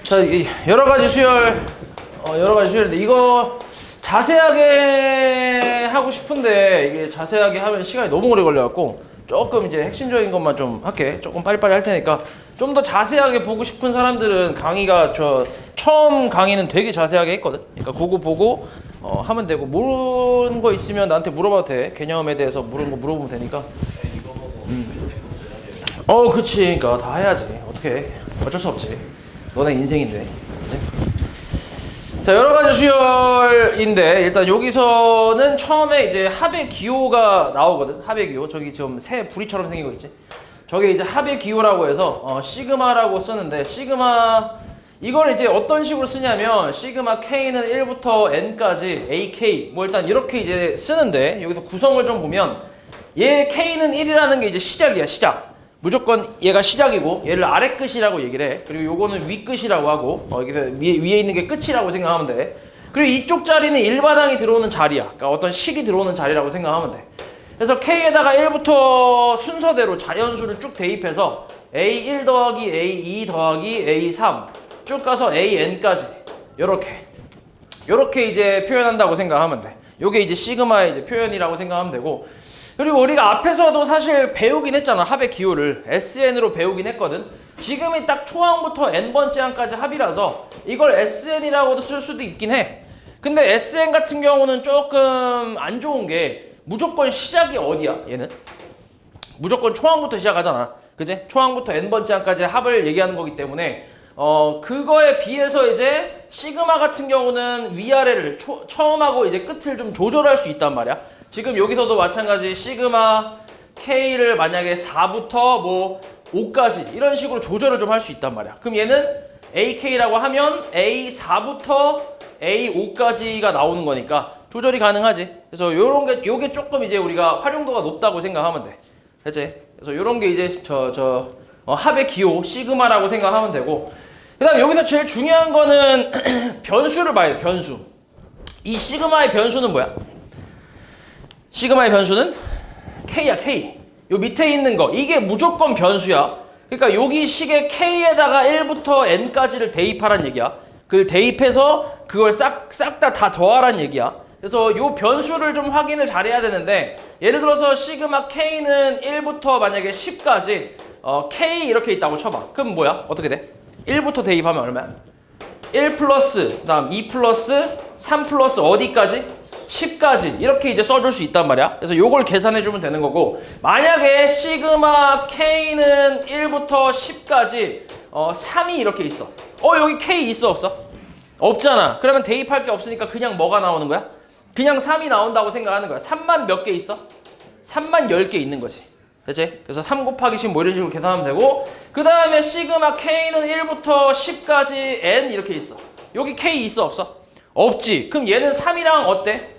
자, 여러 가지 수열, 여러 가지 수열인데 이거 자세하게 하고 싶은데 이게 자세하게 하면 시간이 너무 오래 걸려갖고 조금 이제 핵심적인 것만 좀 할게. 조금 빨리빨리 할 테니까 좀 더 자세하게 보고 싶은 사람들은 강의가 처음 강의는 되게 자세하게 했거든. 그러니까 그거 보고 하면 되고 모르는 거 있으면 나한테 물어봐도 돼. 개념에 대해서 모르는 거 물어보면 되니까. 그치. 그러니까 다 해야지. 어떻게 해. 어쩔 수 없지. 너네 인생인데. 자, 여러 가지 수열인데 일단 여기서는 처음에 이제 합의 기호가 나오거든. 합의 기호. 저기 지금 새 부리처럼 생긴 거 있지. 저게 이제 합의 기호라고 해서 시그마라고 쓰는데 시그마 이걸 이제 어떤 식으로 쓰냐면 시그마 K는 1부터 N까지 AK 뭐 일단 이렇게 이제 쓰는데 여기서 구성을 좀 보면 얘 K는 1이라는 게 이제 시작이야. 시작. 무조건 얘가 시작이고 얘를 아래 끝이라고 얘기를 해. 그리고 요거는 위 끝이라고 하고 여기서 위에 있는 게 끝이라고 생각하면 돼. 그리고 이쪽 자리는 일반항이 들어오는 자리야. 그러니까 어떤 식이 들어오는 자리라고 생각하면 돼. 그래서 K에다가 1부터 순서대로 자연수를 쭉 대입해서 A1 더하기 A2 더하기 A3 쭉 가서 AN까지 요렇게 이제 표현한다고 생각하면 돼. 요게 이제 시그마의 이제 표현이라고 생각하면 되고 그리고 우리가 앞에서도 사실 배우긴 했잖아. 합의 기호를 SN으로 배우긴 했거든. 지금이 딱 초항부터 N번째 항까지 합이라서 이걸 SN이라고도 쓸 수도 있긴 해. 근데 SN 같은 경우는 조금 안 좋은 게 무조건 시작이 어디야? 얘는 무조건 초항부터 시작하잖아. 그지? 초항부터 N번째 항까지 합을 얘기하는 거기 때문에 그거에 비해서 이제 시그마 같은 경우는 위아래를 처음하고 이제 끝을 좀 조절할 수 있단 말이야. 지금 여기서도 마찬가지 시그마 K를 만약에 4부터 뭐 5까지 이런 식으로 조절을 좀 할 수 있단 말이야. 그럼 얘는 AK라고 하면 A4부터 A5까지가 나오는 거니까 조절이 가능하지. 그래서 요게 조금 이제 우리가 활용도가 높다고 생각하면 돼. 됐지? 그래서 요런 게 이제 합의 기호 시그마라고 생각하면 되고 그 다음에 여기서 제일 중요한 거는 변수를 봐야 돼. 변수. 이 시그마의 변수는 뭐야? 시그마의 변수는 K야. K. 요 밑에 있는 거 이게 무조건 변수야. 그러니까 여기 식의 K에다가 1부터 N까지를 대입하란 얘기야. 그걸 대입해서 그걸 싹 다 더하란 얘기야. 그래서 요 변수를 좀 확인을 잘해야 되는데 예를 들어서 시그마 K는 1부터 만약에 10까지 K 이렇게 있다고 쳐봐. 그럼 뭐야? 어떻게 돼? 1부터 대입하면 얼마야? 1 플러스 그 다음 2 플러스 3 플러스 어디까지? 10까지 이렇게 이제 써줄 수 있단 말이야. 그래서 요걸 계산해주면 되는 거고 만약에 시그마 K는 1부터 10까지 3이 이렇게 있어. 여기 K 있어 없어? 없잖아. 그러면 대입할 게 없으니까 그냥 뭐가 나오는 거야? 그냥 3이 나온다고 생각하는 거야. 3만 몇 개 있어? 3만 10개 있는 거지. 그치? 그래서 3 곱하기 10 뭐 이런 식으로 계산하면 되고 그 다음에 시그마 K는 1부터 10까지 N 이렇게 있어. 여기 K 있어 없어? 없지. 그럼 얘는 3이랑 어때?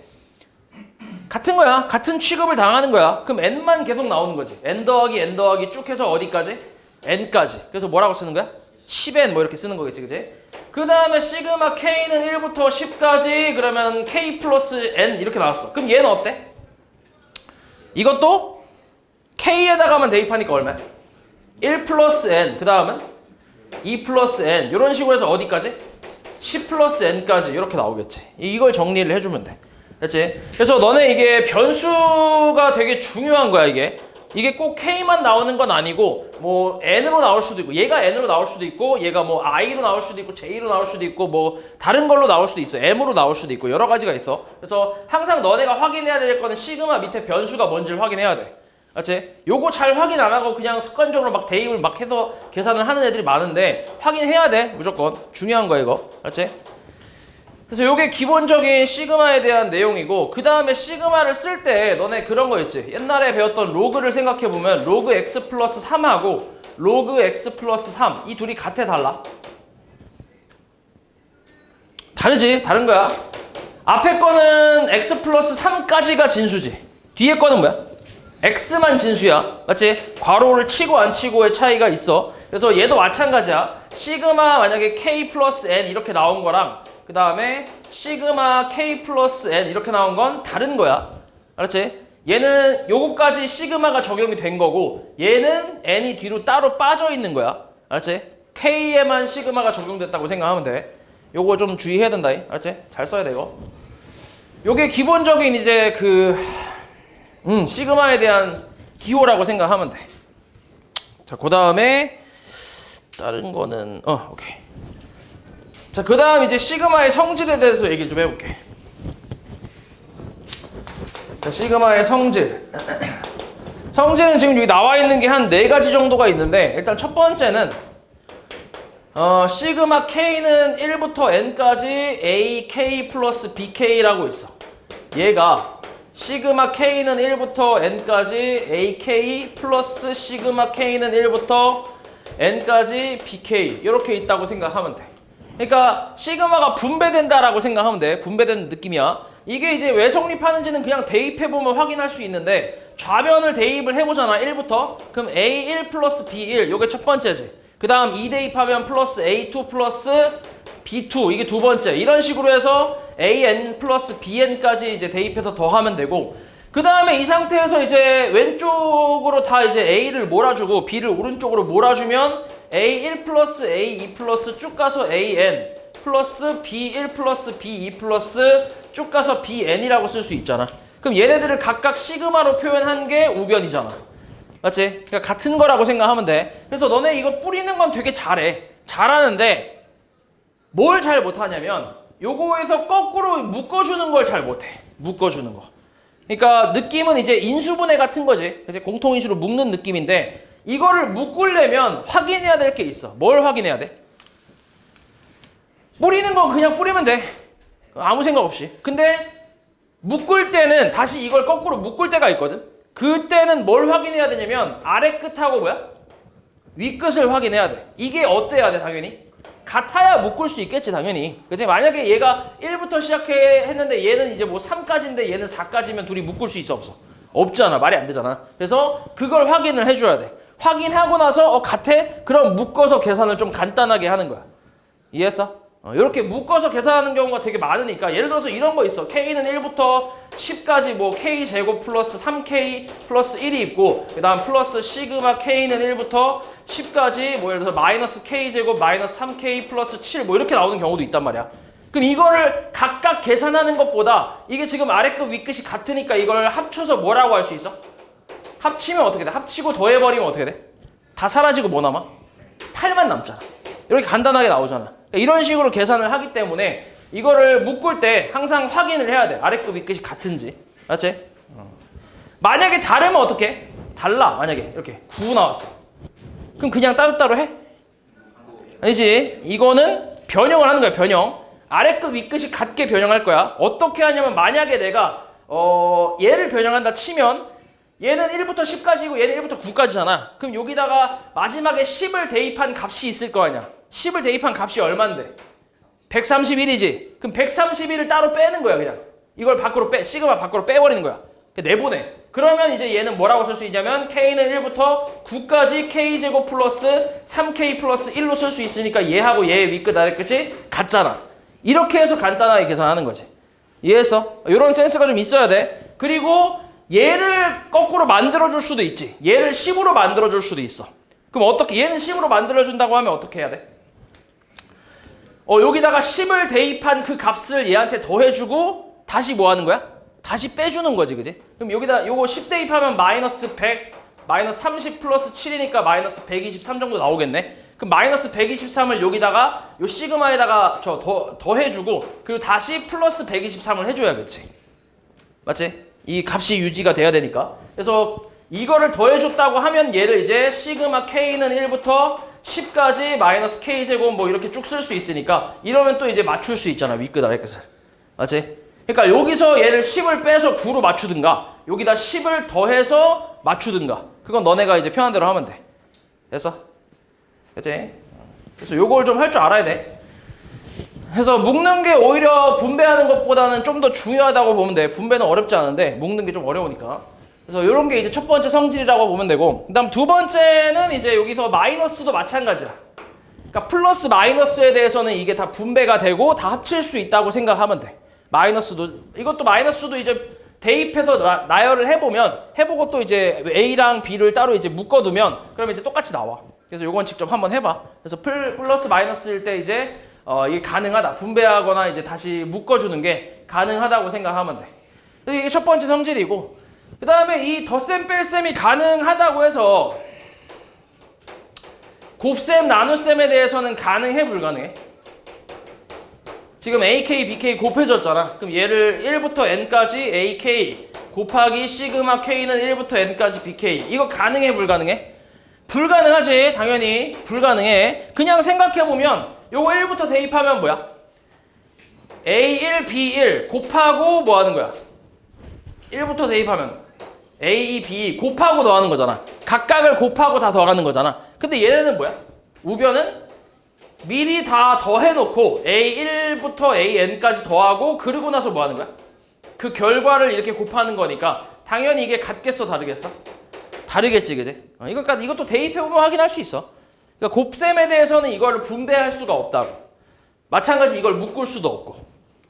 같은 거야. 같은 취급을 당하는 거야. 그럼 N만 계속 나오는 거지. N 더하기 쭉 해서 어디까지? N까지. 그래서 뭐라고 쓰는 거야? 10N 뭐 이렇게 쓰는 거겠지. 그치? 그 다음에 시그마 K는 1부터 10까지 그러면 K 플러스 N 이렇게 나왔어. 그럼 얘는 어때? 이것도 K에다가만 대입하니까 얼마야? 1 플러스 N 그 다음은 2 플러스 N 이런 식으로 해서 어디까지? 10 플러스 N까지 이렇게 나오겠지. 이걸 정리를 해주면 돼. 됐지? 그래서 너네 이게 변수가 되게 중요한 거야. 이게 꼭 K만 나오는 건 아니고 뭐 N으로 나올 수도 있고 얘가 N으로 나올 수도 있고 얘가 뭐 I로 나올 수도 있고 J로 나올 수도 있고 뭐 다른 걸로 나올 수도 있어. M으로 나올 수도 있고 여러 가지가 있어. 그래서 항상 너네가 확인해야 될 거는 시그마 밑에 변수가 뭔지를 확인해야 돼. 맞지? 요거 잘 확인 안 하고 그냥 습관적으로 막 대입을 막 해서 계산을 하는 애들이 많은데 확인해야 돼. 무조건. 중요한 거야 이거. 맞지? 그래서 요게 기본적인 시그마에 대한 내용이고 그 다음에 시그마를 쓸 때 너네 그런 거 있지. 옛날에 배웠던 로그를 생각해보면 로그 x 플러스 3하고 로그 x 플러스 3 이 둘이 같아 달라? 다르지. 다른 거야. 앞에 거는 x 플러스 3까지가 진수지. 뒤에 거는 뭐야? x만 진수야. 맞지? 괄호를 치고 안 치고의 차이가 있어. 그래서 얘도 마찬가지야. 시그마 만약에 k 플러스 n 이렇게 나온 거랑 그 다음에 시그마 k 플러스 n 이렇게 나온 건 다른 거야. 알았지? 얘는 요거까지 시그마가 적용이 된 거고 얘는 n이 뒤로 따로 빠져 있는 거야. 알았지? K에만 시그마가 적용됐다고 생각하면 돼. 요거 좀 주의해야 된다. 알았지? 잘 써야 돼 이거. 요게 기본적인 이제 시그마에 대한 기호라고 생각하면 돼. 자, 그 다음에 다른 거는 오케이. 자, 그 다음 이제 시그마의 성질에 대해서 얘기 좀 해볼게. 자, 시그마의 성질. 성질은 지금 여기 나와 있는 게 한 4가지 정도가 있는데, 일단 첫 번째는 시그마 K는 1부터 N까지 AK 플러스 BK라고 있어. 얘가 시그마 K는 1부터 N까지 AK 플러스 시그마 K는 1부터 N까지 BK 이렇게 있다고 생각하면 돼. 그러니까 시그마가 분배된다라고 생각하면 돼. 분배된 느낌이야. 이게 이제 왜 성립하는지는 그냥 대입해보면 확인할 수 있는데, 좌변을 대입을 해보잖아. 1부터. 그럼 A1 플러스 B1 요게 첫 번째지. 그 다음 2 대입하면 플러스 A2 플러스 B2 이게 두 번째. 이런 식으로 해서 AN 플러스 BN까지 이제 대입해서 더하면 되고, 그 다음에 이 상태에서 이제 왼쪽으로 다 이제 A를 몰아주고 B를 오른쪽으로 몰아주면 A1 플러스 A2 플러스 쭉 가서 AN 플러스 B1 플러스 B2 플러스 쭉 가서 BN이라고 쓸 수 있잖아. 그럼 얘네들을 각각 시그마로 표현한 게 우변이잖아. 맞지? 그러니까 같은 거라고 생각하면 돼. 그래서 너네 이거 뿌리는 건 되게 잘해. 잘하는데 뭘 잘 못하냐면 요거에서 거꾸로 묶어주는 걸 잘 못해. 묶어주는 거. 그러니까 느낌은 이제 인수분해 같은 거지. 그래서 공통인수로 묶는 느낌인데, 이거를 묶으려면 확인해야 될 게 있어. 뭘 확인해야 돼? 뿌리는 건 그냥 뿌리면 돼. 아무 생각 없이. 근데 묶을 때는 다시 이걸 거꾸로 묶을 때가 있거든. 그때는 뭘 확인해야 되냐면 아래 끝하고 위 끝을 확인해야 돼. 이게 어때야 돼? 당연히 같아야 묶을 수 있겠지 당연히. 그치? 만약에 얘가 1부터 시작했는데 얘는 이제 뭐 3까지인데 얘는 4까지면 둘이 묶을 수 있어 없어? 없잖아. 말이 안 되잖아. 그래서 그걸 확인을 해줘야 돼. 확인하고 나서 같아? 그럼 묶어서 계산을 좀 간단하게 하는 거야. 이해했어? 이렇게 묶어서 계산하는 경우가 되게 많으니까, 예를 들어서 이런 거 있어. K는 1부터 10까지 뭐 K제곱 플러스 3K 플러스 1이 있고, 그 다음 플러스 시그마 K는 1부터 10까지 뭐 예를 들어서 마이너스 K제곱 마이너스 3K 플러스 7 뭐 이렇게 나오는 경우도 있단 말이야. 그럼 이거를 각각 계산하는 것보다 이게 지금 아래끝 윗끝이 같으니까 이걸 합쳐서 뭐라고 할 수 있어? 합치면 어떻게 돼? 합치고 더해버리면 어떻게 돼? 다 사라지고 뭐 남아? 8만 남잖아. 이렇게 간단하게 나오잖아. 이런 식으로 계산을 하기 때문에 이거를 묶을 때 항상 확인을 해야 돼. 아래끝 윗끝이 같은지. 알았지? 만약에 다르면 어떡해? 달라. 만약에 이렇게 9 나왔어. 그럼 그냥 따로따로 해? 아니지. 이거는 변형을 하는 거야. 변형. 아래끝 윗끝이 같게 변형할 거야. 어떻게 하냐면, 만약에 내가 얘를 변형한다 치면 얘는 1부터 10까지고 얘는 1부터 9까지잖아. 그럼 여기다가 마지막에 10을 대입한 값이 있을 거 아니야. 10을 대입한 값이 얼만데? 131이지. 그럼 131을 따로 빼는 거야. 그냥 이걸 밖으로 시그마 밖으로 빼버리는 거야. 내보내. 그러면 이제 얘는 뭐라고 쓸 수 있냐면 K는 1부터 9까지 K제곱 플러스 3K 플러스 1로 쓸 수 있으니까 얘하고 얘의 윗끝 아래끝이 같잖아. 이렇게 해서 간단하게 계산하는 거지. 이해했어? 이런 센스가 좀 있어야 돼. 그리고 얘를 거꾸로 만들어줄 수도 있지. 얘를 10으로 만들어줄 수도 있어. 그럼 어떻게, 얘는 10으로 만들어준다고 하면 어떻게 해야 돼? 여기다가 10을 대입한 그 값을 얘한테 더해주고 다시 뭐 하는 거야? 다시 빼주는 거지, 그지? 그럼 여기다 요거 10 대입하면 마이너스 100, 마이너스 30 플러스 7이니까 마이너스 123 정도 나오겠네? 그럼 마이너스 123을 여기다가 요 시그마에다가 더해주고, 그리고 다시 플러스 123을 해줘야겠지. 맞지? 이 값이 유지가 돼야 되니까. 그래서 이거를 더해줬다고 하면 얘를 이제 시그마 K는 1부터 10까지 마이너스 K제곱 뭐 이렇게 쭉 쓸 수 있으니까, 이러면 또 이제 맞출 수 있잖아. 윗끝 아래끝을. 맞지? 그러니까 여기서 얘를 10을 빼서 9로 맞추든가, 여기다 10을 더해서 맞추든가, 그건 너네가 이제 편한 대로 하면 돼. 됐어? 그치? 그래서 요걸 좀 할 줄 알아야 돼. 그래서 묶는 게 오히려 분배하는 것보다는 좀 더 중요하다고 보면 돼. 분배는 어렵지 않은데 묶는 게 좀 어려우니까. 그래서 이런 게 이제 첫 번째 성질이라고 보면 되고, 그 다음 두 번째는 이제 여기서 마이너스도 마찬가지야. 그러니까 플러스 마이너스에 대해서는 이게 다 분배가 되고 다 합칠 수 있다고 생각하면 돼. 마이너스도, 이것도 마이너스도 이제 대입해서 나열을 해보고 또 이제 A랑 B를 따로 이제 묶어두면 그러면 이제 똑같이 나와. 그래서 요건 직접 한번 해봐. 그래서 플러스 마이너스일 때 이제 이게 가능하다. 분배하거나 이제 다시 묶어주는 게 가능하다고 생각하면 돼. 그래서 이게 첫 번째 성질이고, 그 다음에 이 덧셈 뺄셈이 가능하다고 해서 곱셈 나눗셈에 대해서는 가능해 불가능해? 지금 AK, BK 곱해졌잖아. 그럼 얘를 1부터 n까지 AK 곱하기 시그마 K는 1부터 n까지 BK, 이거 가능해 불가능해? 불가능하지. 당연히 불가능해. 그냥 생각해보면 요거 1부터 대입하면 뭐야? A1, B1 곱하고 뭐 하는 거야? 1부터 대입하면 A, B 곱하고 더하는 거잖아. 각각을 곱하고 다 더하는 거잖아. 근데 얘네는 뭐야? 우변은 미리 다 더해놓고 A1부터 AN까지 더하고 그러고 나서 뭐 하는 거야? 그 결과를 이렇게 곱하는 거니까 당연히 이게 같겠어, 다르겠어? 다르겠지, 그지? 이것도 대입해보면 확인할 수 있어. 그러니까 곱셈에 대해서는 이걸 분배할 수가 없다고. 마찬가지 이걸 묶을 수도 없고.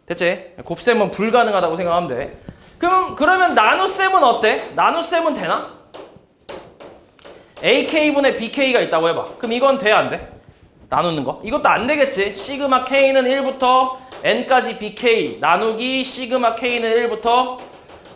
됐지? 곱셈은 불가능하다고 생각하면 돼. 그러면 나눗셈은 어때? 나눗셈은 되나? AK분의 BK가 있다고 해봐. 그럼 이건 돼, 안 돼? 나누는 거? 이것도 안 되겠지. 시그마 K는 1부터 N까지 BK 나누기 시그마 K는 1부터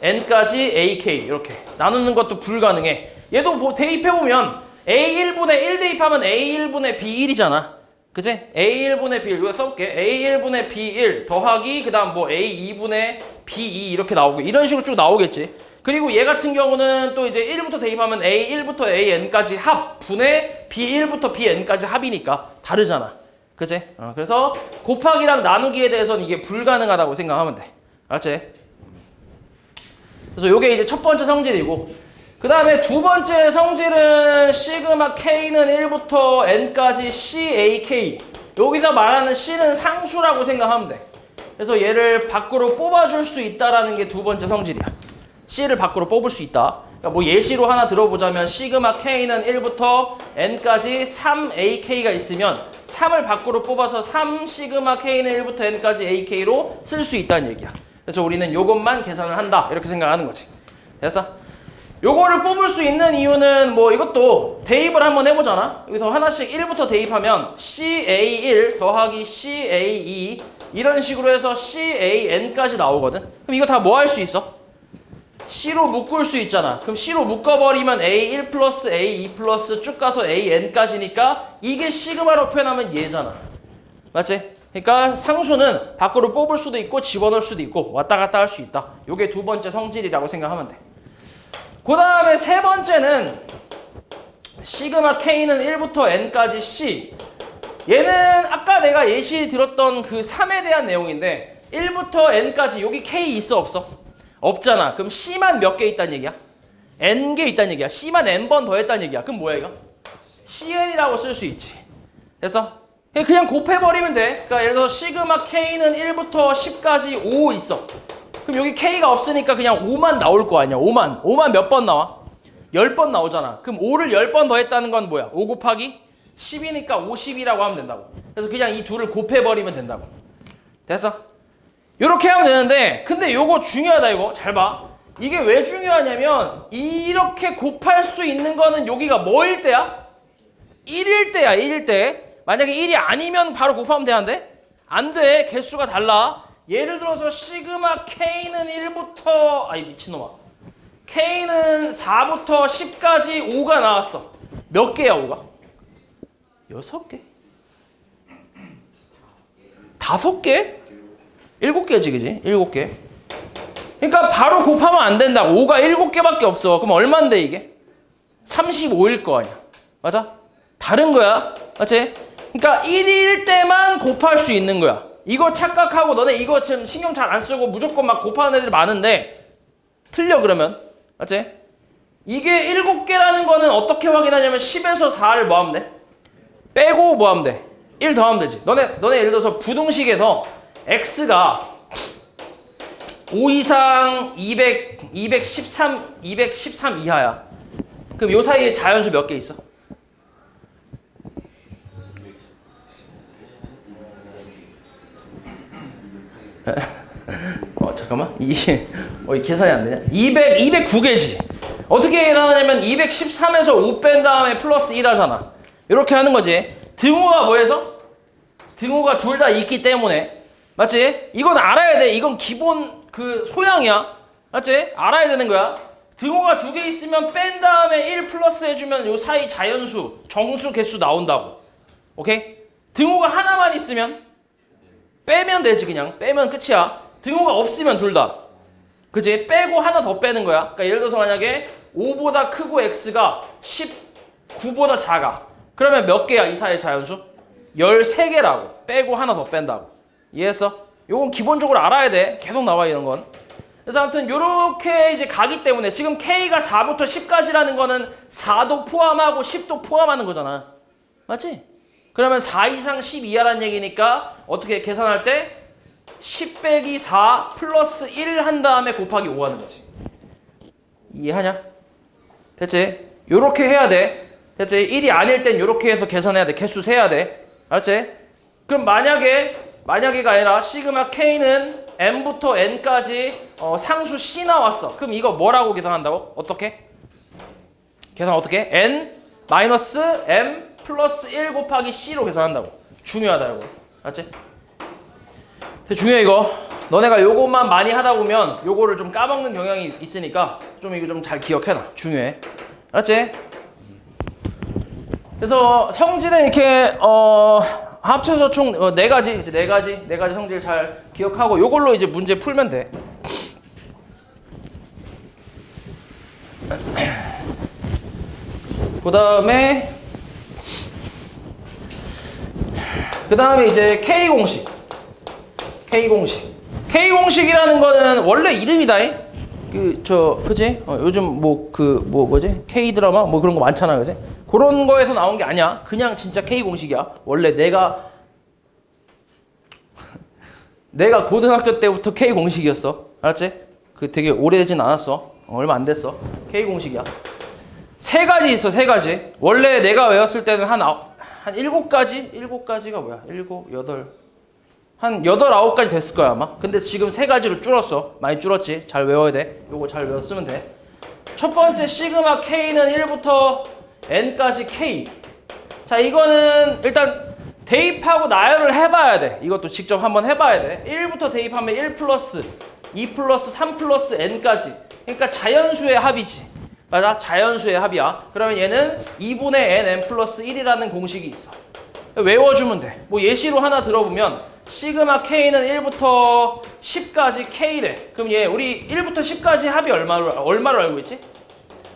N까지 AK 이렇게 나누는 것도 불가능해. 얘도 대입해보면 A1분의 1 대입하면 A1분의 B1이잖아. 그치? A1분의 B1 이거 써볼게. A1분의 B1 더하기 그 다음 뭐 A2분의 B2 이렇게 나오고 이런 식으로 쭉 나오겠지. 그리고 얘 같은 경우는 또 이제 1부터 대입하면 A1부터 AN까지 합 분의 B1부터 BN까지 합이니까 다르잖아. 그치? 그래서 곱하기랑 나누기에 대해서는 이게 불가능하다고 생각하면 돼. 알았지? 그래서 요게 이제 첫 번째 성질이고, 그 다음에 두 번째 성질은 시그마 K는 1부터 N까지 CAK. 여기서 말하는 C는 상수라고 생각하면 돼. 그래서 얘를 밖으로 뽑아줄 수 있다라는 게 두 번째 성질이야. C를 밖으로 뽑을 수 있다. 그러니까 뭐 예시로 하나 들어보자면 시그마 K는 1부터 N까지 3AK가 있으면 3을 밖으로 뽑아서 3 시그마 K는 1부터 N까지 AK로 쓸 수 있다는 얘기야. 그래서 우리는 요것만 계산을 한다. 이렇게 생각하는 거지. 됐어? 요거를 뽑을 수 있는 이유는 뭐 이것도 대입을 한번 해보잖아. 여기서 하나씩 1부터 대입하면 CA1 더하기 CA2 이런 식으로 해서 CAN까지 나오거든. 그럼 이거 다 뭐 할 수 있어? C로 묶을 수 있잖아. 그럼 C로 묶어버리면 A1 플러스 A2 플러스 쭉 가서 AN까지니까 이게 시그마로 표현하면 얘잖아. 맞지? 그러니까 상수는 밖으로 뽑을 수도 있고 집어넣을 수도 있고 왔다 갔다 할 수 있다. 요게 두 번째 성질이라고 생각하면 돼. 그 다음에 세 번째는 시그마 K는 1부터 N까지 C. 얘는 아까 내가 예시 들었던 그 3에 대한 내용인데 1부터 N까지 여기 K 있어 없어? 없잖아. 그럼 C만 몇 개 있다는 얘기야? N개 있다는 얘기야. C만 N번 더했다는 얘기야. 그럼 뭐야 이거? CN이라고 쓸 수 있지. 됐어? 그냥 곱해버리면 돼. 그러니까 예를 들어서 시그마 K는 1부터 10까지 5 있어. 그럼 여기 K가 없으니까 그냥 5만 나올 거 아니야. 5만 몇 번 나와? 10번 나오잖아. 그럼 5를 10번 더했다는 건 뭐야? 5 곱하기 10이니까 50이라고 하면 된다고. 그래서 그냥 이 둘을 곱해버리면 된다고. 됐어? 요렇게 하면 되는데 근데 요거 중요하다. 이거 잘 봐. 이게 왜 중요하냐면 이렇게 곱할 수 있는 거는 여기가 뭐일 때야? 1일 때야. 1일 때. 만약에 1이 아니면 바로 곱하면 되는데 안 돼. 개수가 달라. 예를 들어서 시그마 K는 1부터 아이 미친놈아 K는 4부터 10까지 5가 나왔어. 몇 개야 5가? 6개? 5개? 7개지 그지? 7개. 그러니까 바로 곱하면 안 된다고. 5가 7개밖에 없어. 그럼 얼만데 이게? 35일 거 아니야. 맞아? 다른 거야. 맞지? 그러니까 1일 때만 곱할 수 있는 거야. 이거 착각하고 너네 이거 지금 신경 잘 안 쓰고 무조건 막 곱하는 애들이 많은데 틀려 그러면. 맞지? 이게 7개라는 거는 어떻게 확인하냐면 10에서 4를 뭐 하면 돼? 빼고 뭐 하면 돼? 1 더하면 되지. 너네 예를 들어서 부등식에서 x가 5 이상 213 이하야. 그럼 요 사이에 자연수 몇 개 있어? 잠깐만. 이게 계산이 안 되냐? 209개지. 어떻게 계산하냐면 213에서 5 뺀 다음에 플러스 1 하잖아. 이렇게 하는 거지. 등호가 뭐해서? 등호가 둘 다 있기 때문에. 맞지? 이건 알아야 돼. 이건 기본 그 소양이야. 맞지? 알아야 되는 거야. 등호가 두 개 있으면 뺀 다음에 1 플러스 해주면 요 사이 자연수, 정수, 개수 나온다고. 오케이? 등호가 하나만 있으면 빼면 되지. 그냥 빼면 끝이야. 등호가 없으면 둘 다. 그치? 빼고 하나 더 빼는 거야. 그러니까 예를 들어서 만약에 5보다 크고 x가 19보다 작아. 그러면 몇 개야 이 사이의 자연수? 13개라고. 빼고 하나 더 뺀다고. 이해했어? 요건 기본적으로 알아야 돼. 계속 나와 이런 건. 그래서 아무튼 요렇게 이제 가기 때문에 지금 K가 4부터 10까지라는 거는 4도 포함하고 10도 포함하는 거잖아. 맞지? 그러면 4 이상 10 이하라는 얘기니까 어떻게 계산할 때 10 빼기 4 플러스 1 한 다음에 곱하기 5 하는 거지. 이해하냐? 됐지? 요렇게 해야 돼. 됐지? 1이 아닐 땐 요렇게 해서 계산해야 돼. 개수 세야 돼. 알았지? 그럼 만약에가 아니라 시그마 K는 M부터 N까지 상수 C 나왔어. 그럼 이거 뭐라고 계산한다고? 어떻게? 계산 어떻게? N 마이너스 M 플러스 1 곱하기 C로 계산한다고. 중요하다 이거. 알았지? 되게 중요해 이거. 너네가 요것만 많이 하다 보면 요거를 좀 까먹는 경향이 있으니까 좀 이거 좀 잘 기억해놔. 중요해. 알았지? 그래서 성질은 이렇게 합쳐서 총 4가지, 이제 4가지 성질 잘 기억하고 요걸로 이제 문제 풀면 돼. 그 다음에 이제 K공식이라는 거는 원래 이름이다. 그지? 요즘 뭐지? K드라마 뭐 그런 거 많잖아, 그지? 그런 거에서 나온 게 아니야. 그냥 진짜 K공식이야. 원래 내가 고등학교 때부터 K공식이었어. 알았지? 그 되게 오래되진 않았어. 얼마 안 됐어. K공식이야. 3가지 있어, 3가지. 원래 내가 외웠을 때는 한 7가지? 7가지가 뭐야? 7, 8. 한 8, 9가지 됐을 거야, 아마. 근데 지금 3가지로 줄었어. 많이 줄었지. 잘 외워야 돼. 요거 잘 외웠으면 돼. 첫 번째 시그마 K는 1부터 N까지 K. 자, 이거는 일단 대입하고 나열을 해봐야 돼. 이것도 직접 한번 해봐야 돼. 1부터 대입하면 1 플러스, 2 플러스, 3 플러스 N까지. 그러니까 자연수의 합이지. 맞아? 자연수의 합이야. 그러면 얘는 2분의 N 플러스 1이라는 공식이 있어. 외워주면 돼. 뭐 예시로 하나 들어보면 시그마 K는 1부터 10까지 K래. 그럼 얘 우리 1부터 10까지 합이 얼마로 알고 있지?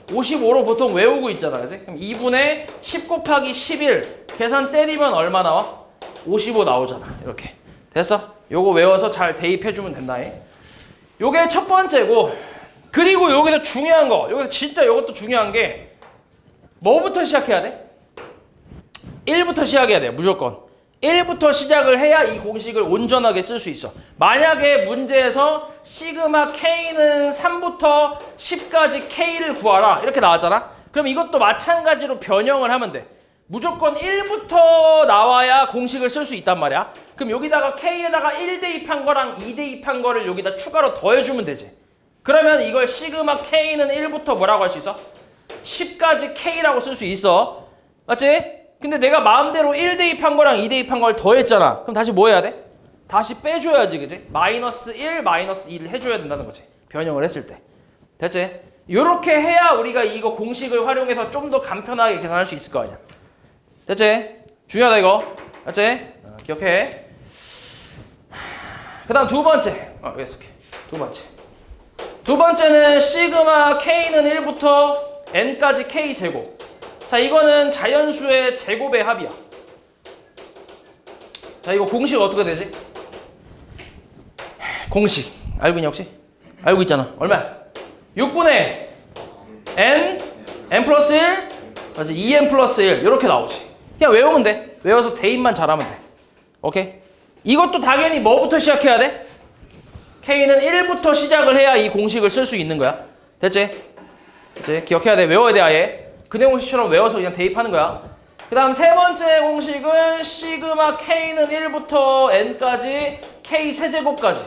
55로 보통 외우고 있잖아. 그치? 그럼 2분의 10 곱하기 11 계산 때리면 얼마 나와? 55 나오잖아. 이렇게. 됐어? 요거 외워서 잘 대입해주면 된다. 요게 첫 번째고, 그리고 여기서 중요한 거, 여기서 진짜 이것도 중요한 게 뭐부터 시작해야 돼? 1부터 시작해야 돼. 무조건 1부터 시작을 해야 이 공식을 온전하게 쓸 수 있어. 만약에 문제에서 시그마 K는 3부터 10까지 K를 구하라 이렇게 나왔잖아. 그럼 이것도 마찬가지로 변형을 하면 돼. 무조건 1부터 나와야 공식을 쓸 수 있단 말이야. 그럼 여기다가 K에다가 1 대입한 거랑 2 대입한 거를 여기다 추가로 더해주면 되지. 그러면 이걸 시그마 K는 1부터 뭐라고 할 수 있어? 10까지 K라고 쓸 수 있어. 맞지? 근데 내가 마음대로 1 대입한 거랑 2 대입한 걸 더했잖아. 그럼 다시 뭐 해야 돼? 다시 빼줘야지, 그지? 마이너스 1, 마이너스 2를 해줘야 된다는 거지. 변형을 했을 때. 됐지? 요렇게 해야 우리가 이거 공식을 활용해서 좀 더 간편하게 계산할 수 있을 거 아니야. 됐지? 중요하다 이거. 됐지? 기억해. 그 다음 두 번째. 여기 쓸게. 두 번째는 시그마 K는 1부터 N까지 K제곱. 자, 이거는 자연수의 제곱의 합이야. 자, 이거 공식 어떻게 되지? 공식 알고 있냐 혹시? 알고 있잖아. 얼마야? 6분의 N 플러스 1 맞지? 2N 플러스 1 이렇게 나오지. 그냥 외우면 돼. 외워서 대입만 잘하면 돼. 오케이? 이것도 당연히 뭐부터 시작해야 돼? K는 1부터 시작을 해야 이 공식을 쓸 수 있는 거야. 됐지? 됐지? 기억해야 돼. 외워야 돼 아예. 근해 공식처럼 외워서 그냥 대입하는 거야. 그 다음 세 번째 공식은 시그마 K는 1부터 N까지 K 세제곱까지.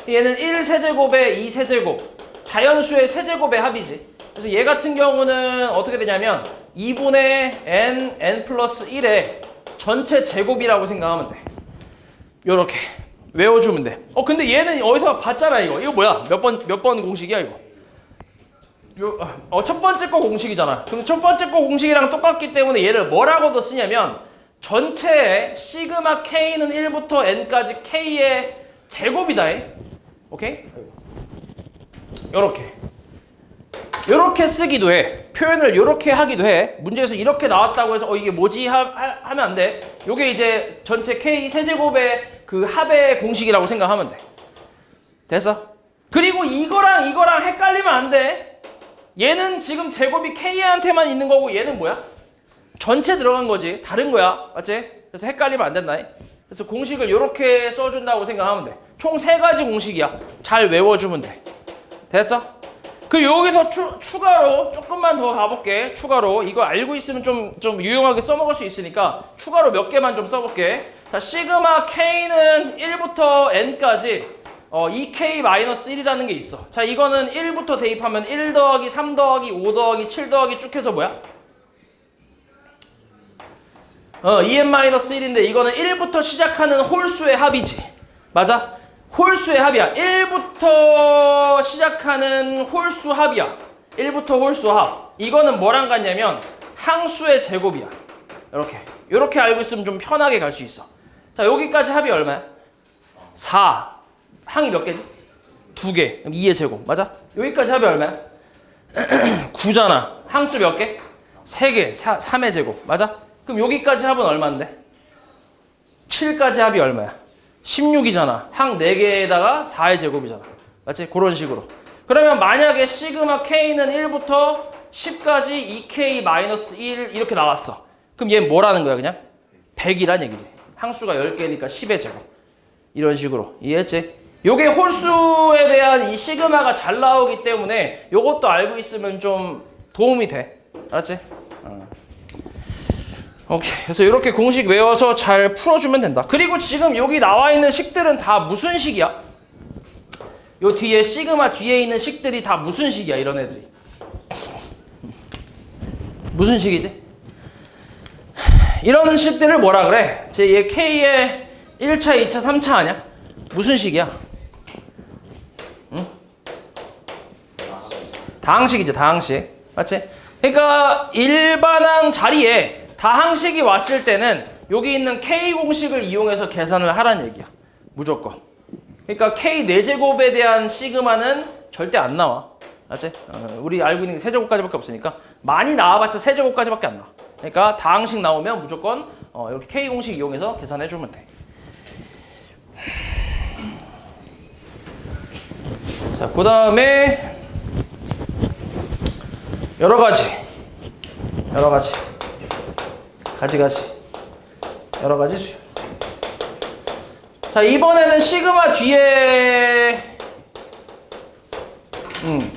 얘는 1 세제곱에 2 세제곱. 자연수의 세제곱의 합이지. 그래서 얘 같은 경우는 어떻게 되냐면 2분의 n 플러스 1의 전체 제곱이라고 생각하면 돼. 요렇게 외워주면 돼. 근데 얘는 어디서 봤잖아, 이거. 이거 뭐야? 몇 번 공식이야, 이거? 첫 번째 거 공식이잖아. 그럼 첫 번째 거 공식이랑 똑같기 때문에 얘를 뭐라고도 쓰냐면 전체의 시그마 k는 1부터 n까지 k의 제곱이다. 오케이? 요렇게 쓰기도 해. 표현을 요렇게 하기도 해. 문제에서 이렇게 나왔다고 해서 이게 뭐지? 하면 안 돼. 요게 이제 전체 k 세제곱의 그 합의 공식이라고 생각하면 돼. 됐어? 그리고 이거랑 헷갈리면 안 돼. 얘는 지금 제곱이 k한테만 있는 거고 얘는 뭐야? 전체 들어간 거지. 다른 거야. 맞지? 그래서 헷갈리면 안 된다. 그래서 공식을 이렇게 써준다고 생각하면 돼. 총 3가지 공식이야. 잘 외워주면 돼. 됐어? 그 여기서 추가로 조금만 더 가볼게. 추가로 이거 알고 있으면 좀 유용하게 써먹을 수 있으니까 추가로 몇 개만 좀 써볼게. 자, 시그마 k는 1부터 n까지 2k-1이라는 게 있어. 자, 이거는 1부터 대입하면 1 더하기 3 더하기 5 더하기 7 더하기 쭉 해서 뭐야? 2n-1인데 이거는 1부터 시작하는 홀수의 합이지. 맞아? 홀수의 합이야. 1부터 시작하는 홀수 합이야. 1부터 홀수 합. 이거는 뭐랑 같냐면 항수의 제곱이야. 이렇게 알고 있으면 좀 편하게 갈 수 있어. 자, 여기까지 합이 얼마야? 4. 항이 몇 개지? 2개. 그럼 2의 제곱. 맞아? 여기까지 합이 얼마야? 9잖아. 항수 몇 개? 3개. 3의 제곱. 맞아? 그럼 여기까지 합은 얼마인데? 7까지 합이 얼마야? 16이잖아. 항 4개에다가 4의 제곱이잖아. 맞지? 그런 식으로. 그러면 만약에 시그마 k는 1부터 10까지 2k-1 이렇게 나왔어. 그럼 얘는 뭐라는 거야, 그냥? 100이란 얘기지. 항수가 10개니까 10의 제곱. 이런 식으로. 이해했지? 요게 홀수에 대한 이 시그마가 잘 나오기 때문에 요것도 알고 있으면 좀 도움이 돼. 알았지? 오케이. 그래서 이렇게 공식 외워서 잘 풀어주면 된다. 그리고 지금 여기 나와 있는 식들은 다 무슨 식이야? 요 뒤에 시그마 뒤에 있는 식들이 다 무슨 식이야, 이런 애들이? 무슨 식이지? 이런 식들을 뭐라 그래? 얘 K의 1차, 2차, 3차 아니야? 무슨 식이야? 응? 다항식이지, 다항식. 맞지? 그러니까 일반항 자리에 다항식이 왔을 때는 여기 있는 K 공식을 이용해서 계산을 하라는 얘기야. 무조건. 그러니까 K 4제곱에 대한 시그마는 절대 안 나와. 맞지? 우리 알고 있는 게 세제곱까지밖에 없으니까 많이 나와봤자 세제곱까지밖에 안 나와. 그러니까 다항식 나오면 무조건 이렇게 K 공식 이용해서 계산해주면 돼. 자, 그 다음에 여러 가지 수열. 자, 이번에는 시그마 뒤에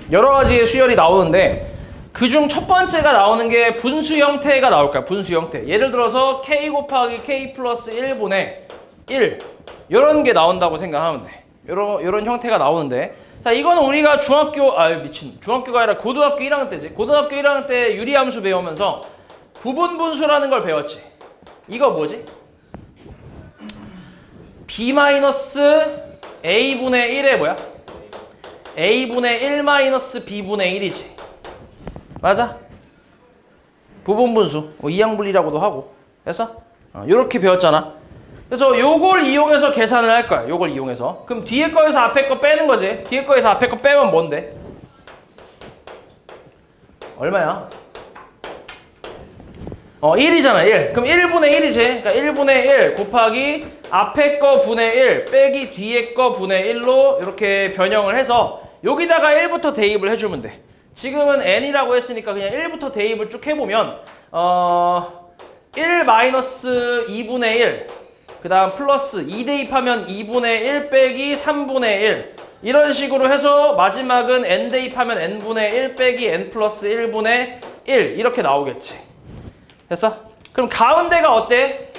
여러 가지의 수열이 나오는데 그중 첫 번째가 나오는 게 분수 형태가 나올 거야. 분수 형태. 예를 들어서 k 곱하기 k 플러스 1분의 1 이런 게 나온다고 생각하면 돼. 이런 형태가 나오는데 자, 이거는 우리가 중학교가 아니라 고등학교 1학년 때지. 고등학교 1학년 때 유리함수 배우면서 부분분수라는 걸 배웠지. 이거 뭐지? b-a분의 1의 뭐야? a분의 1-b분의 1이지. 맞아? 부분분수. 이항분리라고도 하고. 그래서 이렇게 배웠잖아. 그래서 요걸 이용해서 계산을 할 거야. 요걸 이용해서. 그럼 뒤에 거에서 앞에 거 빼는 거지. 뒤에 거에서 앞에 거 빼면 뭔데? 얼마야? 1이잖아, 1. 그럼 1분의 1이지. 그러니까 1분의 1 곱하기 앞에 거 분의 1 빼기 뒤에 거 분의 1로 이렇게 변형을 해서 여기다가 1부터 대입을 해주면 돼. 지금은 n이라고 했으니까 그냥 1부터 대입을 쭉 해보면 1-2분의 1 그 다음 플러스 2 대입하면 2분의 1 빼기 3분의 1 이런 식으로 해서 마지막은 n 대입하면 n분의 1 빼기 n 플러스 1분의 1 이렇게 나오겠지. 됐어? 그럼 가운데가 어때?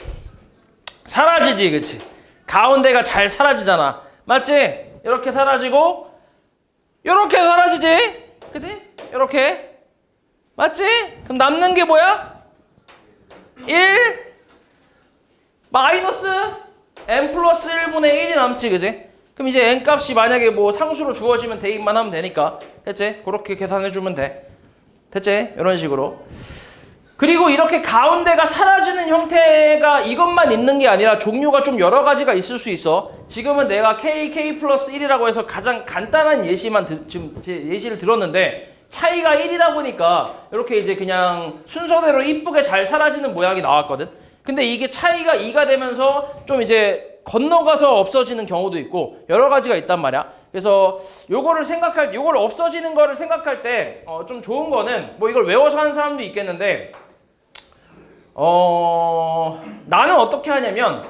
사라지지, 그치? 가운데가 잘 사라지잖아. 맞지? 이렇게 사라지고 이렇게 사라지지? 그치? 이렇게 맞지? 그럼 남는 게 뭐야? 1 마이너스 n 플러스 1분의 1이 남지, 그지? 그럼 이제 n 값이 만약에 뭐 상수로 주어지면 대입만 하면 되니까, 됐지? 그렇게 계산해주면 돼. 됐지? 이런 식으로. 그리고 이렇게 가운데가 사라지는 형태가 이것만 있는 게 아니라 종류가 좀 여러 가지가 있을 수 있어. 지금은 내가 k 플러스 1이라고 해서 가장 간단한 예시만 지금 예시를 들었는데 차이가 1이다 보니까 이렇게 이제 그냥 순서대로 이쁘게 잘 사라지는 모양이 나왔거든. 근데 이게 차이가 2가 되면서 좀 이제 건너가서 없어지는 경우도 있고 여러 가지가 있단 말이야. 그래서 요걸 없어지는 거를 생각할 때 좀 좋은 거는 뭐 이걸 외워서 하는 사람도 있겠는데 나는 어떻게 하냐면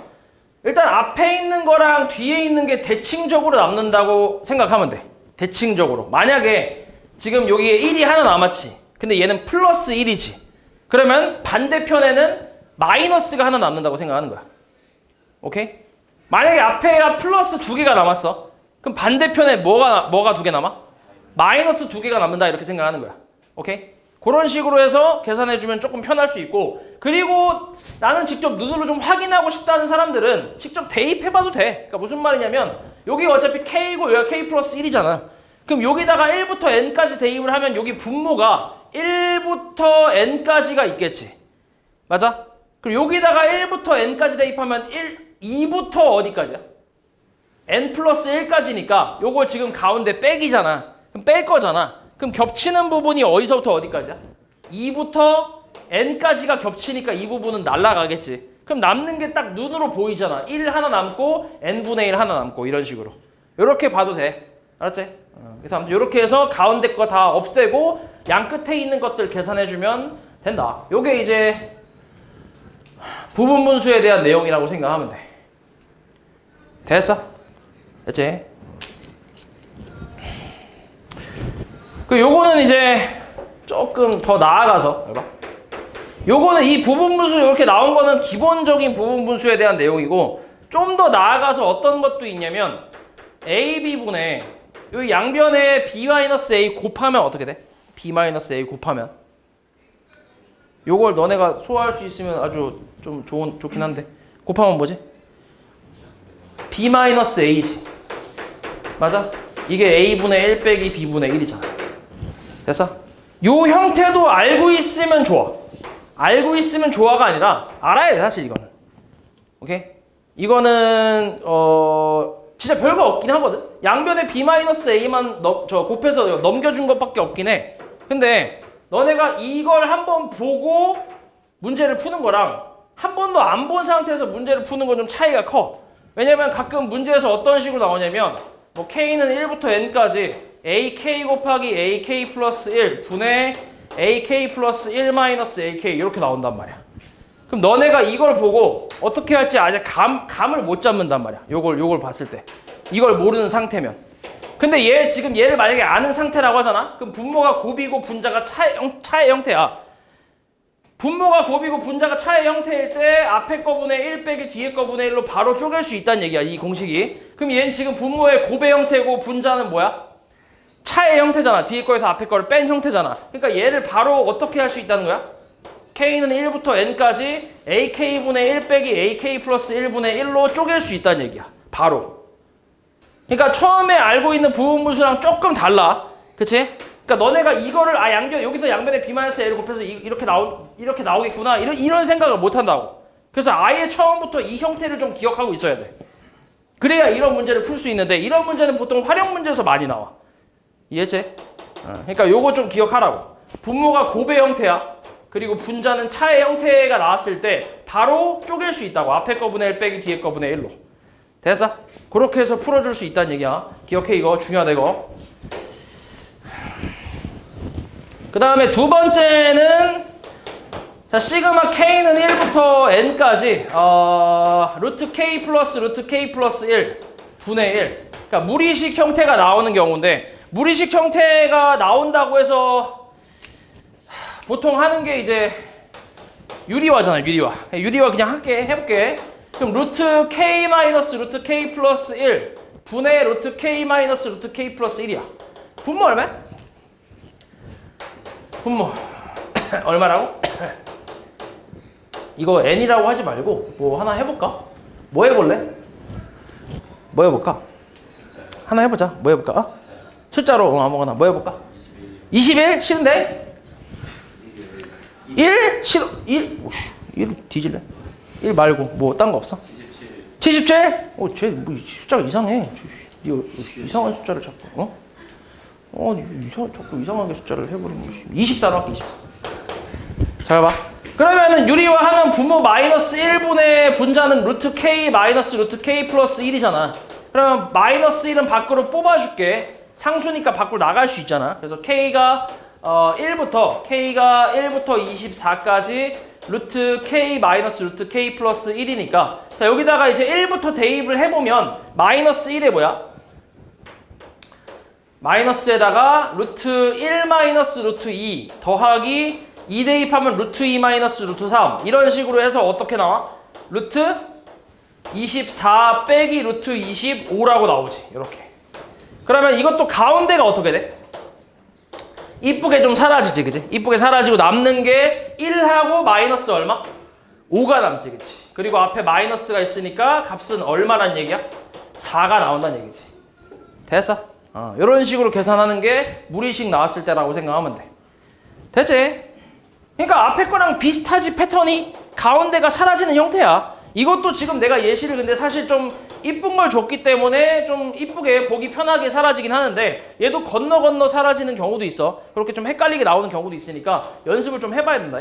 일단 앞에 있는 거랑 뒤에 있는 게 대칭적으로 남는다고 생각하면 돼. 대칭적으로. 만약에 지금 여기에 1이 하나 남았지. 근데 얘는 플러스 1이지. 그러면 반대편에는 마이너스가 하나 남는다고 생각하는 거야. 오케이? 만약에 앞에가 플러스 2개가 남았어. 그럼 반대편에 뭐가 2개 남아? 마이너스 2개가 남는다 이렇게 생각하는 거야. 오케이? 그런 식으로 해서 계산해주면 조금 편할 수 있고 그리고 나는 직접 눈으로 좀 확인하고 싶다는 사람들은 직접 대입해봐도 돼. 그러니까 무슨 말이냐면 여기 어차피 K고 여기가 K 플러스 1이잖아. 그럼 여기다가 1부터 N까지 대입을 하면 여기 분모가 1부터 N까지가 있겠지. 맞아? 그리고 여기다가 1부터 N까지 대입하면 2부터 어디까지야? N 플러스 1까지니까 요거 지금 가운데 빼기잖아. 그럼 뺄 거잖아. 그럼 겹치는 부분이 어디서부터 어디까지야? 2부터 N까지가 겹치니까 이 부분은 날아가겠지. 그럼 남는 게 딱 눈으로 보이잖아. 1 하나 남고 N분의 1 하나 남고 이런 식으로. 이렇게 봐도 돼. 알았지? 그래서 아무튼 이렇게 해서 가운데 거 다 없애고 양 끝에 있는 것들 계산해주면 된다. 요게 이제 부분분수에 대한 내용이라고 생각하면 돼. 됐어? 됐지? 그 요거는 이제 조금 더 나아가서 해봐. 요거는 이 부분분수 이렇게 나온 거는 기본적인 부분분수에 대한 내용이고 좀 더 나아가서 어떤 것도 있냐면 AB분의 요 양변에 B-A 곱하면 어떻게 돼? B-A 곱하면 요걸 너네가 소화할 수 있으면 아주 좀 좋긴 한데 곱하면 뭐지? B-A지. 맞아? 이게 A분의 1 빼기 B분의 1이잖아. 됐어? 요 형태도 알고 있으면 좋아. 알고 있으면 좋아가 아니라 알아야 돼 사실 이거는. 오케이? 이거는 진짜 별거 없긴 하거든. 양변에 B-A만 곱해서 넘겨준 것밖에 없긴 해. 근데 너네가 이걸 한번 보고 문제를 푸는 거랑 한 번도 안 본 상태에서 문제를 푸는 건 좀 차이가 커. 왜냐면 가끔 문제에서 어떤 식으로 나오냐면 뭐 K는 1부터 N까지 AK 곱하기 AK 플러스 1 분의 AK 플러스 1 마이너스 AK 이렇게 나온단 말이야. 그럼 너네가 이걸 보고 어떻게 할지 아직 감을 못 잡는단 말이야. 요걸 봤을 때. 이걸 모르는 상태면. 근데 지금 얘를 만약에 아는 상태라고 하잖아? 그럼 분모가 곱이고 분자가 차의 형태야. 분모가 곱이고 분자가 차의 형태일 때 앞에 거분의 1 빼기 뒤에 거분의 1로 바로 쪼갤 수 있다는 얘기야. 이 공식이. 그럼 얘는 지금 분모의 곱의 형태고 분자는 뭐야? 차의 형태잖아. 뒤에 거에서 앞에 거를 뺀 형태잖아. 그러니까 얘를 바로 어떻게 할 수 있다는 거야? K는 1부터 N까지 AK분의 1 빼기 AK 플러스 1분의 1로 쪼갤 수 있다는 얘기야. 바로. 그러니까 처음에 알고 있는 부분분수랑 조금 달라. 그치? 그러니까 너네가 이거를 여기서 양변에 B-A를 곱해서 이렇게 나오겠구나. 이런 생각을 못 한다고. 그래서 아예 처음부터 이 형태를 좀 기억하고 있어야 돼. 그래야 이런 문제를 풀 수 있는데 이런 문제는 보통 활용 문제에서 많이 나와. 이해지? 그러니까 요거 좀 기억하라고. 분모가 곱의 형태야. 그리고 분자는 차의 형태가 나왔을 때 바로 쪼갤 수 있다고. 앞에 거분의 1 빼기 뒤에 거분의 1로. 됐어? 그렇게 해서 풀어줄 수 있다는 얘기야. 기억해. 이거 중요하다 이거. 그 다음에 두 번째는 자 시그마 K는 1부터 N까지 루트 K 플러스 루트 K 플러스 1 분의 1. 그러니까 무리식 형태가 나오는 경우인데 무리식 형태가 나온다고 해서 보통 하는 게 이제 유리화잖아요. 유리화 그냥 해볼게. 그럼 루트 K 마이너스 루트 K 플러스 1 분의 루트 K 마이너스 루트 K 플러스 1이야. 분모 얼마야? 분모 얼마라고? 이거 n이라고 하지 말고 뭐 하나 해볼까? 뭐 해볼래? 뭐 해볼까? 하나 해보자. 뭐 해볼까? 어? 숫자로 아무거나 뭐 해볼까? 21? 싫은데? 1? 싫어. 1? 오씨, 1 뒤질래? 1 말고 뭐 딴 거 없어? 77? 쟤뭐 숫자가 이상해. 이거 이상한 숫자를 자꾸 자꾸 이상하게 숫자를 해버리는 거지. 24로 할게. 24. 잘 봐. 그러면은 유리화 하면 분모 마이너스 1분의 분자는 루트 k 마이너스 루트 k 플러스 1이잖아. 그러면 마이너스 1은 밖으로 뽑아줄게. 상수니까 밖으로 나갈 수 있잖아. 그래서 k가 1부터 24까지 루트 k 마이너스 루트 k 플러스 1이니까 자 여기다가 이제 1부터 대입을 해보면 마이너스 1에 뭐야? 마이너스에다가 루트 1 마이너스 루트 2 더하기 2 대입하면 루트 2 마이너스 루트 3 이런 식으로 해서 어떻게 나와? 루트 24 빼기 루트 25라고 나오지. 이렇게. 그러면 이것도 가운데가 어떻게 돼? 이쁘게 좀 사라지지, 그치? 이쁘게 사라지고 남는 게 1하고 마이너스 얼마? 5가 남지, 그치? 그리고 앞에 마이너스가 있으니까 값은 얼마란 얘기야? 4가 나온다는 얘기지. 됐어? 이런 식으로 계산하는 게 무리식 나왔을 때라고 생각하면 돼. 됐지? 그러니까 앞에 거랑 비슷하지, 패턴이? 가운데가 사라지는 형태야. 이것도 지금 내가 예시를 근데 사실 좀 이쁜 걸 줬기 때문에 좀 이쁘게 보기 편하게 사라지긴 하는데 얘도 건너 사라지는 경우도 있어. 그렇게 좀 헷갈리게 나오는 경우도 있으니까 연습을 좀 해봐야 된다.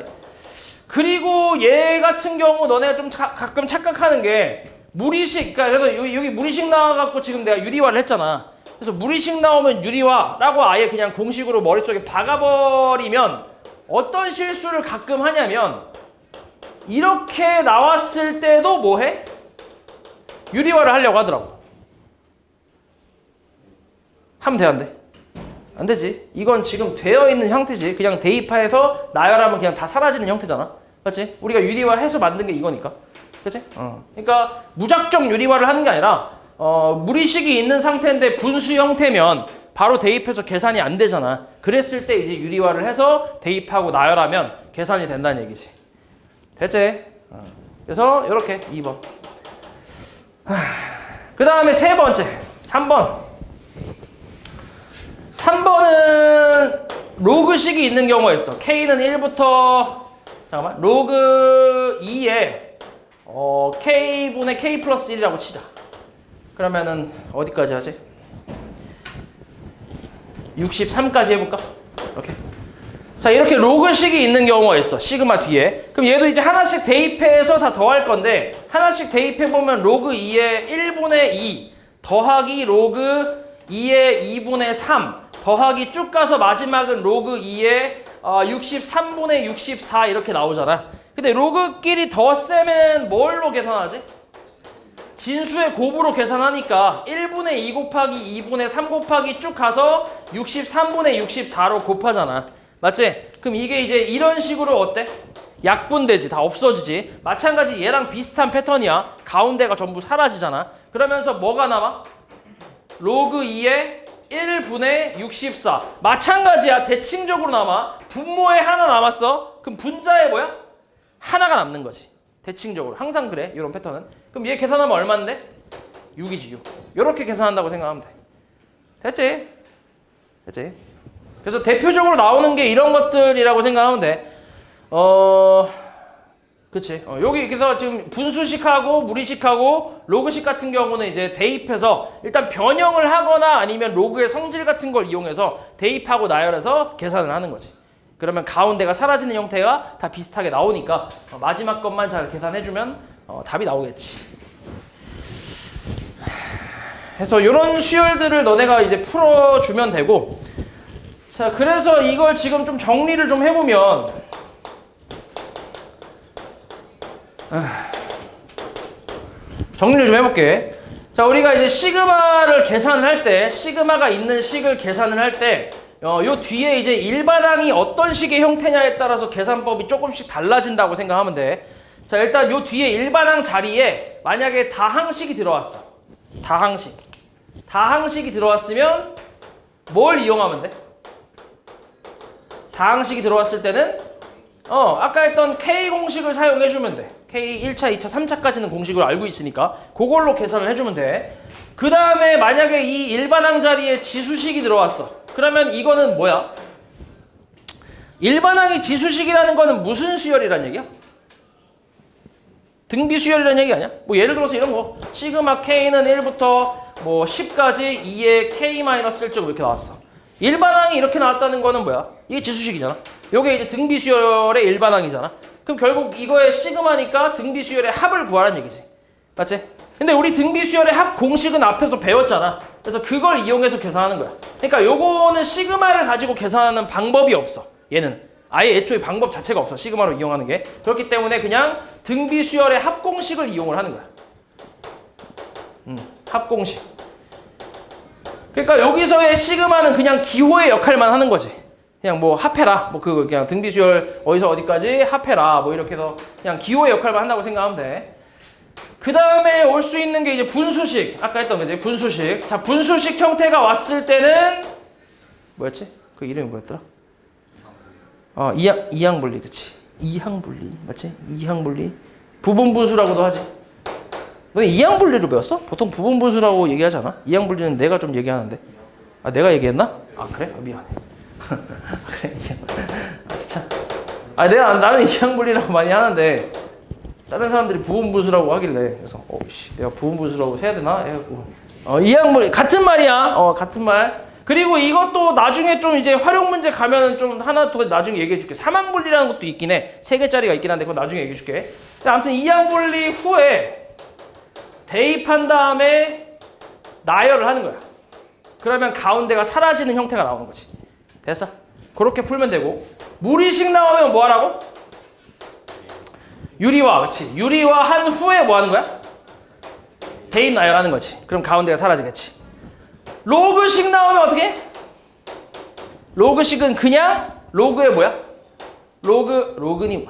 그리고 얘 같은 경우 너네가 좀 가끔 착각하는 게 무리식, 그러니까 그래서 여기 무리식 나와갖고 지금 내가 유리화를 했잖아. 그래서 무리식 나오면 유리화라고 아예 그냥 공식으로 머릿속에 박아버리면 어떤 실수를 가끔 하냐면 이렇게 나왔을 때도 뭐 해? 유리화를 하려고 하더라고. 하면 돼, 안 돼? 안 되지. 이건 지금 되어 있는 형태지. 그냥 대입해서 나열하면 그냥 다 사라지는 형태잖아. 맞지? 우리가 유리화해서 만든 게 이거니까. 그치? 그러니까 무작정 유리화를 하는 게 아니라 무리식이 있는 상태인데 분수 형태면 바로 대입해서 계산이 안 되잖아. 그랬을 때 이제 유리화를 해서 대입하고 나열하면 계산이 된다는 얘기지. 됐지? 그래서 이렇게 2번. 그 다음에 세 번째 3번. 3번은 로그식이 있는 경우가 있어. K는 1부터 잠깐만 로그 2에 K분의 K 플러스 1이라고 치자. 그러면은 어디까지 하지? 63까지 해볼까? 이렇게. 자, 이렇게 로그식이 있는 경우가 있어. 시그마 뒤에. 그럼 얘도 이제 하나씩 대입해서 다 더할 건데 하나씩 대입해보면 로그 2의 1분의 2 더하기 로그 2의 2분의 3 더하기 쭉 가서 마지막은 로그 2의 63분의 64 이렇게 나오잖아. 근데 로그끼리 덧셈은 뭘로 계산하지? 진수의 곱으로 계산하니까 1분의 2 곱하기 2분의 3 곱하기 쭉 가서 63분의 64로 곱하잖아. 맞지? 그럼 이게 이제 이런 식으로 어때? 약분되지. 다 없어지지. 마찬가지 얘랑 비슷한 패턴이야. 가운데가 전부 사라지잖아. 그러면서 뭐가 남아? 로그 2의 1분의 64. 마찬가지야. 대칭적으로 남아. 분모에 하나 남았어. 그럼 분자에 뭐야? 하나가 남는 거지. 대칭적으로. 항상 그래. 이런 패턴은. 그럼 얘 계산하면 얼마인데? 6이지 6. 이렇게 계산한다고 생각하면 돼. 됐지? 됐지? 그래서 대표적으로 나오는 게 이런 것들이라고 생각하면 돼. 그치. 여기 그래서 지금 분수식하고 무리식하고 로그식 같은 경우는 이제 대입해서 일단 변형을 하거나 아니면 로그의 성질 같은 걸 이용해서 대입하고 나열해서 계산을 하는 거지. 그러면 가운데가 사라지는 형태가 다 비슷하게 나오니까 마지막 것만 잘 계산해주면 답이 나오겠지. 그래서 이런 수열들을 너네가 이제 풀어주면 되고, 자, 그래서 이걸 지금 좀 정리를 좀 해보면, 정리를 좀 해볼게. 자, 우리가 이제 시그마를 계산을 할 때, 시그마가 있는 식을 계산을 할 때, 요 뒤에 이제 일반항이 어떤 식의 형태냐에 따라서 계산법이 조금씩 달라진다고 생각하면 돼. 자, 일단 요 뒤에 일반항 자리에 만약에 다항식이 들어왔어. 다항식이 들어왔으면 뭘 이용하면 돼? 다항식이 들어왔을 때는 아까 했던 K 공식을 사용해주면 돼. K 1차, 2차, 3차까지는 공식을 알고 있으니까 그걸로 계산을 해주면 돼. 그 다음에 만약에 이 일반항 자리에 지수식이 들어왔어. 그러면 이거는 뭐야? 일반항이 지수식이라는 거는 무슨 수열이란 얘기야? 등비 수열이라는 얘기 아니야? 뭐 예를 들어서 이런 거. 시그마 K는 1부터 뭐 10까지 2의 K-1제곱 이렇게 나왔어. 일반항이 이렇게 나왔다는 거는 뭐야? 이게 지수식이잖아. 요게 이제 등비 수열의 일반항이잖아. 그럼 결국 이거의 시그마니까 등비 수열의 합을 구하라는 얘기지. 맞지? 근데 우리 등비 수열의 합 공식은 앞에서 배웠잖아. 그래서 그걸 이용해서 계산하는 거야. 그러니까 요거는 시그마를 가지고 계산하는 방법이 없어. 얘는 아예 애초에 방법 자체가 없어. 시그마로 이용하는 게. 그렇기 때문에 그냥 등비 수열의 합 공식을 이용을 하는 거야. 합 공식. 그러니까 여기서의 시그마는 그냥 기호의 역할만 하는 거지. 그냥 뭐 합해라. 뭐 그거 그냥 등비 수열 어디서 어디까지 합해라. 뭐 이렇게 해서 그냥 기호의 역할만 한다고 생각하면 돼. 그 다음에 올 수 있는 게 이제 분수식. 아까 했던 거지. 분수식. 자, 분수식 형태가 왔을 때는 뭐였지? 그 이름이 뭐였더라? 이항분리. 그치? 이항분리. 맞지? 이항분리. 부분분수라고도 하지. 너 이항분리로 배웠어? 보통 부분분수라고 얘기하지 않아? 이항분리는 내가 좀 얘기하는데. 아, 내가 얘기했나? 아, 그래? 미안해. 그래, 진짜. 나는 이항분리라고 많이 하는데 다른 사람들이 부분분수라고 하길래 그래서 내가 부분분수라고 해야 되나? 해갖고 이항분리 같은 말이야. 같은 말. 그리고 이것도 나중에 좀 이제 활용 문제 가면은 좀 하나 더 나중에 얘기해줄게. 삼항분리라는 것도 있긴 해. 3개짜리가 있긴 한데 그건 나중에 얘기해줄게. 아무튼 이항분리 후에 대입한 다음에 나열을 하는 거야. 그러면 가운데가 사라지는 형태가 나오는 거지. 됐어? 그렇게 풀면 되고. 무리식 나오면 뭐 하라고? 유리화, 그치? 유리화 한 후에 뭐 하는 거야? 대입 나열하는 거지. 그럼 가운데가 사라지겠지. 로그식 나오면 어떻게 해? 로그식은 그냥 로그의 뭐야? 로그니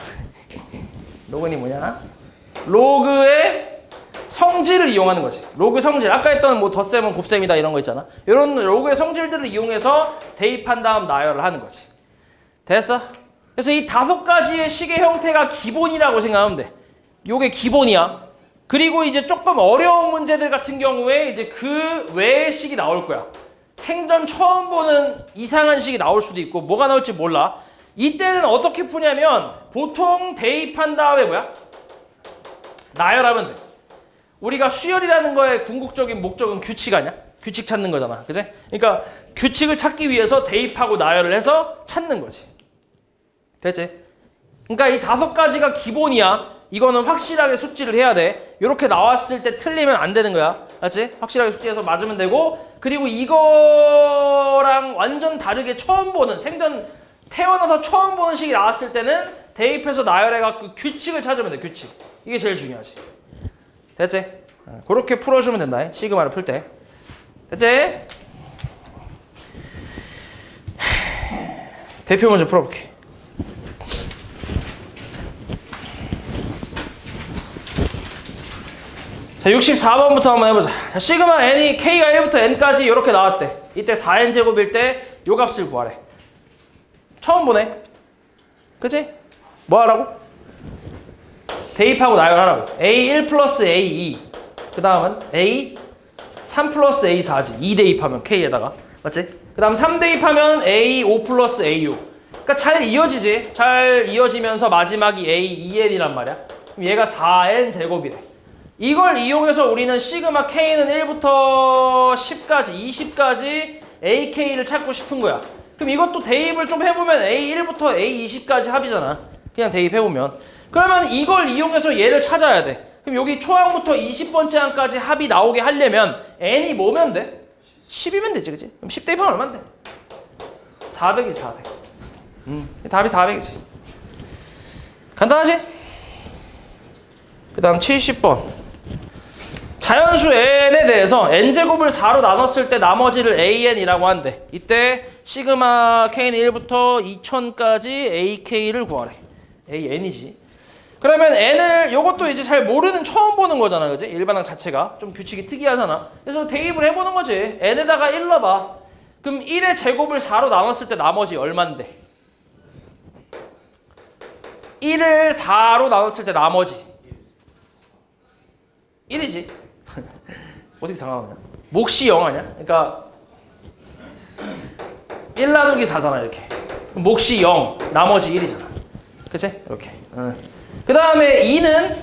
뭐냐? 로그의 성질을 이용하는 거지. 로그 성질. 아까 했던 뭐 덧셈은 곱셈이다 이런 거 있잖아. 이런 로그의 성질들을 이용해서 대입한 다음 나열을 하는 거지. 됐어? 그래서 이 5가지의 식의 형태가 기본이라고 생각하면 돼. 요게 기본이야. 그리고 이제 조금 어려운 문제들 같은 경우에 이제 그 외의 식이 나올 거야. 생전 처음 보는 이상한 식이 나올 수도 있고 뭐가 나올지 몰라. 이때는 어떻게 푸냐면 보통 대입한 다음에 뭐야? 나열하면 돼. 우리가 수열이라는 거의 궁극적인 목적은 규칙 아니야? 규칙 찾는 거잖아. 그치? 그러니까 규칙을 찾기 위해서 대입하고 나열을 해서 찾는 거지. 됐지? 그러니까 이 5가지가 기본이야. 이거는 확실하게 숙지를 해야 돼. 이렇게 나왔을 때 틀리면 안 되는 거야. 알았지? 확실하게 숙지해서 맞으면 되고, 그리고 이거랑 완전 다르게 처음 보는, 생전 태어나서 처음 보는 식이 나왔을 때는 대입해서 나열해갖고 규칙을 찾으면 돼. 규칙. 이게 제일 중요하지. 됐지? 그렇게 풀어주면 된다. 시그마를 풀 때. 됐지? 대표 문제 풀어볼게. 자, 64번부터 한번 해보자. 자, 시그마 n이 k가 1부터 n까지 이렇게 나왔대. 이때 4n 제곱일 때 요 값을 구하래. 처음 보네. 그치? 뭐 하라고? 대입하고 나열하라고. a1 플러스 a2. 그 다음은 a3 플러스 a4지. 2 대입하면 k에다가. 맞지? 그 다음 3 대입하면 a5 플러스 a6. 그러니까 잘 이어지지. 잘 이어지면서 마지막이 a2n이란 말이야. 그럼 얘가 4n 제곱이래. 이걸 이용해서 우리는 시그마 k는 1부터 10까지, 20까지 ak를 찾고 싶은 거야. 그럼 이것도 대입을 좀 해보면 a1부터 a20까지 합이잖아. 그냥 대입해보면. 그러면 이걸 이용해서 얘를 찾아야 돼. 그럼 여기 초항부터 20번째 항까지 합이 나오게 하려면 n이 뭐면 돼? 10이면 되지, 그치? 그럼 10 대입하면 얼만데? 400이지, 400. 답이 400이지. 간단하지? 그 다음 70번. 자연수 n에 대해서 n제곱을 4로 나눴을 때 나머지를 an이라고 한대. 이때 시그마 k는 1부터 2000까지 ak를 구하래. an이지. 그러면 n을 요것도 이제 잘 모르는 처음 보는 거잖아. 그지? 일반항 자체가 좀 규칙이 특이하잖아. 그래서 대입을 해보는 거지. n에다가 1 넣어봐. 그럼 1의 제곱을 4로 나눴을 때 나머지 얼만데? 1을 4로 나눴을 때 나머지 1이지. 어떻게 상관하냐? 몫이 0 아니야? 그러니까 1 나누기 4잖아 이렇게. 몫이 0, 나머지 1이잖아. 그치? 이렇게. 그 다음에 2는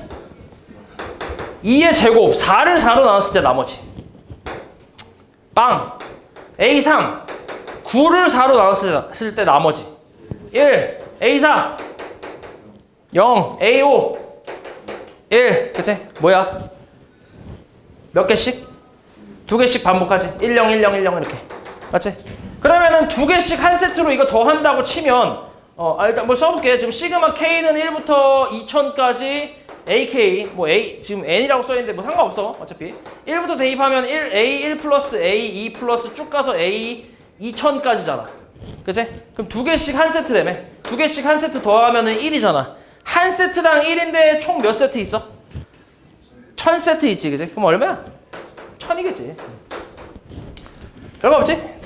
2의 제곱, 4를 4로 나눴을 때 나머지 빵. A3 9를 4로 나눴을 때 나머지 1, A4 0, A5 1. 그치? 뭐야? 몇 개씩? 2개씩 반복하지. 1, 0, 1, 0, 1, 0 이렇게. 맞지? 그러면은 2개씩 한 세트로 이거 더 한다고 치면 일단 뭐 써볼게. 지금 시그마 K는 1부터 2000까지 AK 뭐 A 지금 N이라고 써있는데 뭐 상관없어. 어차피 1부터 대입하면 1, A1 플러스 A2 플러스 쭉 가서 A 2000까지잖아. 그치? 그럼 2개씩 한 세트 되며 2개씩 한 세트 더하면은 1이잖아. 한 세트당 1인데 총 몇 세트 있어? 1000세트 있지. 그치? 그럼 얼마야? 1000이겠지. 별거 없지?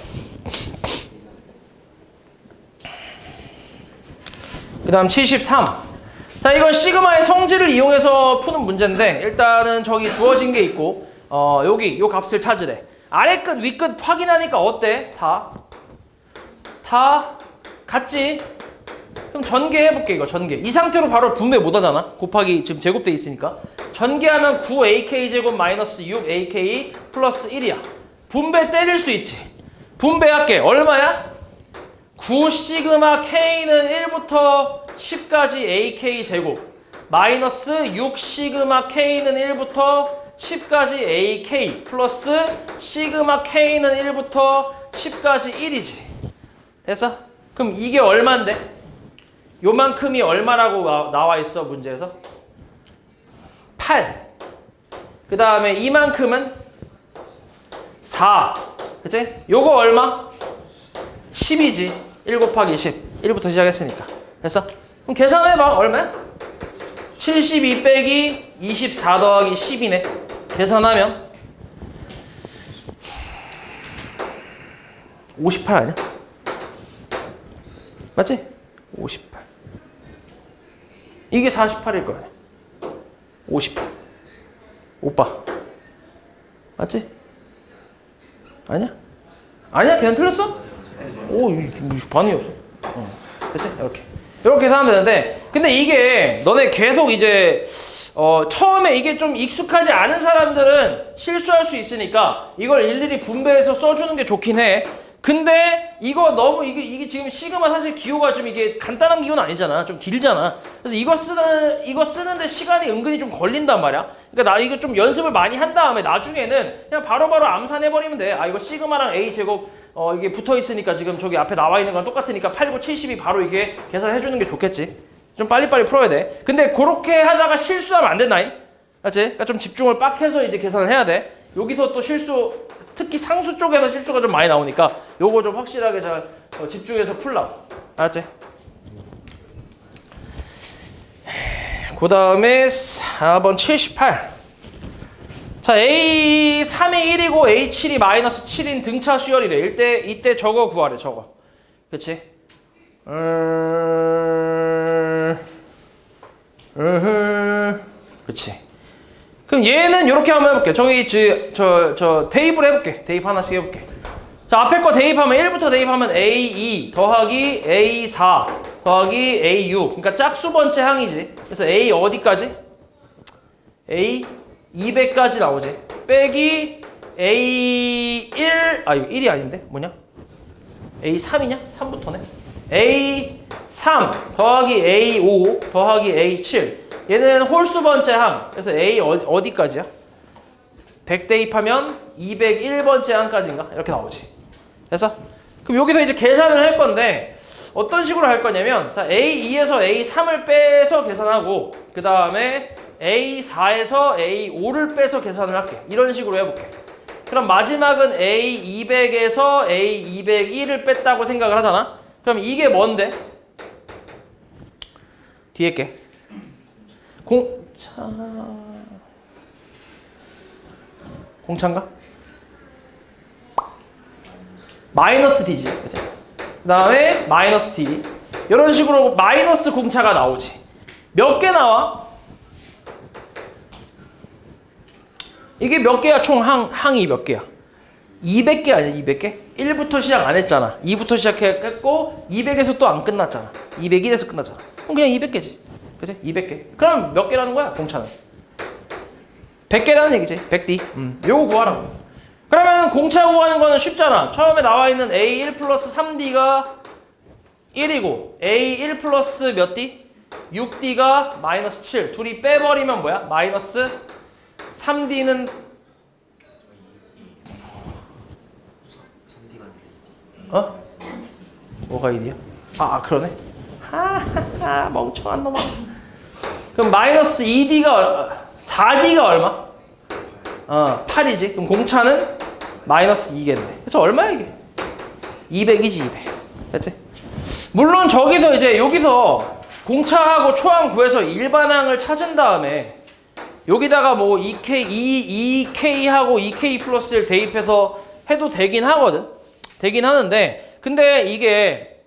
그 다음 73. 자, 이건 시그마의 성질을 이용해서 푸는 문제인데 일단은 저기 주어진 게 있고 여기 요 값을 찾으래. 아래 끝, 위 끝 확인하니까 어때? 다 같지? 그럼 전개해볼게. 이거 전개. 이 상태로 바로 분배 못하잖아. 곱하기 지금 제곱돼 있으니까. 전개하면 9AK 제곱 마이너스 6AK 플러스 1이야. 분배 때릴 수 있지. 분배할게. 얼마야? 9 시그마 K는 1부터 10까지 AK 제곱 마이너스 6 시그마 K는 1부터 10까지 AK 플러스 시그마 K는 1부터 10까지 1이지. 됐어? 그럼 이게 얼만데? 요만큼이 얼마라고 나와 있어 문제에서? 8. 그 다음에 이만큼은 4. 그치? 요거 얼마? 10이지. 1 곱하기 10. 1부터 시작했으니까. 됐어? 그럼 계산해봐. 얼마야? 72 빼기 24 더하기 10이네. 계산하면 58 아니야? 맞지? 58. 이게 48일 거 아니야? 58. 오빠. 맞지? 아니야? 아니야? 그냥 틀렸어? 오, 반응이 없어. 됐지? 이렇게 해서 하면 되는데, 근데 이게 너네 계속 이제 처음에 이게 좀 익숙하지 않은 사람들은 실수할 수 있으니까 이걸 일일이 분배해서 써주는 게 좋긴 해. 근데 이거 너무 이게 지금 시그마 사실 기호가 좀 이게 간단한 기호는 아니잖아. 좀 길잖아. 그래서 이거 쓰는데 시간이 은근히 좀 걸린단 말이야. 그러니까 나 이거 좀 연습을 많이 한 다음에 나중에는 그냥 바로바로 암산해버리면 돼. 아, 이거 시그마랑 A 제곱 이게 붙어 있으니까 지금 저기 앞에 나와 있는 건 똑같으니까 8, 9, 70이 바로 이게 계산해 주는 게 좋겠지. 좀 빨리빨리 풀어야 돼. 근데 그렇게 하다가 실수하면 안 된다잉. 알지? 그러니까 좀 집중을 빡 해서 이제 계산을 해야 돼. 여기서 또 실수, 특히 상수 쪽에서 실수가 좀 많이 나오니까 요거 좀 확실하게 잘 집중해서 풀라고. 알았지? 그 다음에 4번 78. 자, A3이 1이고 A7이 마이너스 7인 등차 수열이래. 이때 저거 구하래. 저거. 그치? 그치. 그럼 얘는 이렇게 한번 해볼게. 저기 저 대입을 해볼게. 대입 하나씩 해볼게. 자, 앞에 거 대입하면 1부터 대입하면 A2 더하기 A4 더하기 A6. 그러니까 짝수 번째 항이지. 그래서 A 어디까지? A 200까지 나오지. 빼기 A1 이거 1이 아닌데? 뭐냐? A3이냐? 3부터네. A3 더하기 A5 더하기 A7. 얘는 홀수 번째 항. 그래서 A 어디까지야? 100 대입하면 201번째 항까지인가? 이렇게 나오지. 그래서 그럼 여기서 이제 계산을 할 건데 어떤 식으로 할 거냐면 자, A2에서 A3을 빼서 계산하고 그 다음에 A4에서 A5를 빼서 계산을 할게. 이런 식으로 해볼게. 그럼 마지막은 A200에서 A201을 뺐다고 생각을 하잖아. 그럼 이게 뭔데? 뒤에 게 공차인가? 마이너스 D지. 그치? 그 다음에 마이너스 D. 이런 식으로 마이너스 공차가 나오지. 몇 개 나와? 이게 몇 개야? 총 항이 몇 개야? 200개 아니야? 200개? 1부터 시작 안 했잖아. 2부터 시작했고 200에서 또 안 끝났잖아. 201에서 끝났잖아. 그럼 그냥 200개지. 그치? 200개. 그럼 몇 개라는 거야? 공차는. 100개라는 얘기지. 100D. 요거 구하라고. 그러면 공차 구하는 거는 쉽잖아. 처음에 나와 있는 A1 플러스 3D가 1이고 A1 플러스 몇 D? 6D가 마이너스 7. 둘이 빼버리면 뭐야? 마이너스 3D는 어? 뭐가 1이야? 아 그러네. 하하하 멍청한 놈아. 그럼 마이너스 2D가 4D가 얼마? 8이지. 그럼 공차는 마이너스 2겠네. 그래서 얼마야 이게? 200이지 200. 됐지? 물론 저기서 이제 여기서 공차하고 초항 구해서 일반항을 찾은 다음에 여기다가 뭐 2K하고 2K 플러스 1 대입해서 해도 되긴 하거든. 되긴 하는데 근데 이게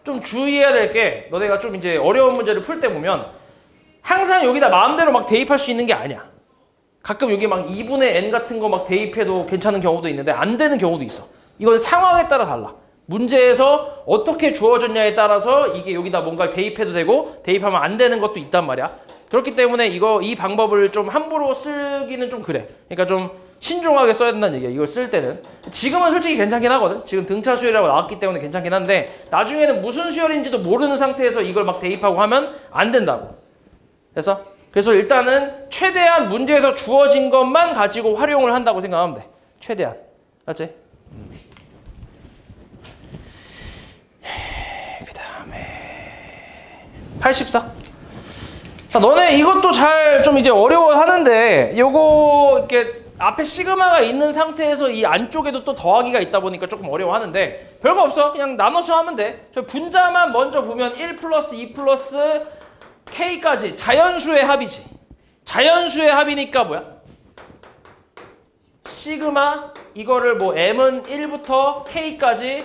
좀 주의해야 될 게 너네가 좀 이제 어려운 문제를 풀 때 보면 항상 여기다 마음대로 막 대입할 수 있는 게 아니야. 가끔 여기 막 2분의 n 같은 거 막 대입해도 괜찮은 경우도 있는데 안 되는 경우도 있어. 이건 상황에 따라 달라. 문제에서 어떻게 주어졌냐에 따라서 이게 여기다 뭔가를 대입해도 되고 대입하면 안 되는 것도 있단 말이야. 그렇기 때문에 이 방법을 좀 함부로 쓰기는 좀 그래. 그러니까 좀 신중하게 써야 된다는 얘기야. 이걸 쓸 때는. 지금은 솔직히 괜찮긴 하거든. 지금 등차 수열이라고 나왔기 때문에 괜찮긴 한데 나중에는 무슨 수열인지도 모르는 상태에서 이걸 막 대입하고 하면 안 된다고. 그래서 일단은 최대한 문제에서 주어진 것만 가지고 활용을 한다고 생각하면 돼. 최대한. 알았지? 그 다음에 84. 자, 너네 이것도 잘 좀 이제 어려워하는데 요거 이렇게 앞에 시그마가 있는 상태에서 이 안쪽에도 또 더하기가 있다 보니까 조금 어려워하는데 별거 없어. 그냥 나눠서 하면 돼. 저 분자만 먼저 보면 1 플러스 2 플러스 K까지 자연수의 합이지. 자연수의 합이니까 뭐야? 시그마 이거를 뭐 M은 1부터 K까지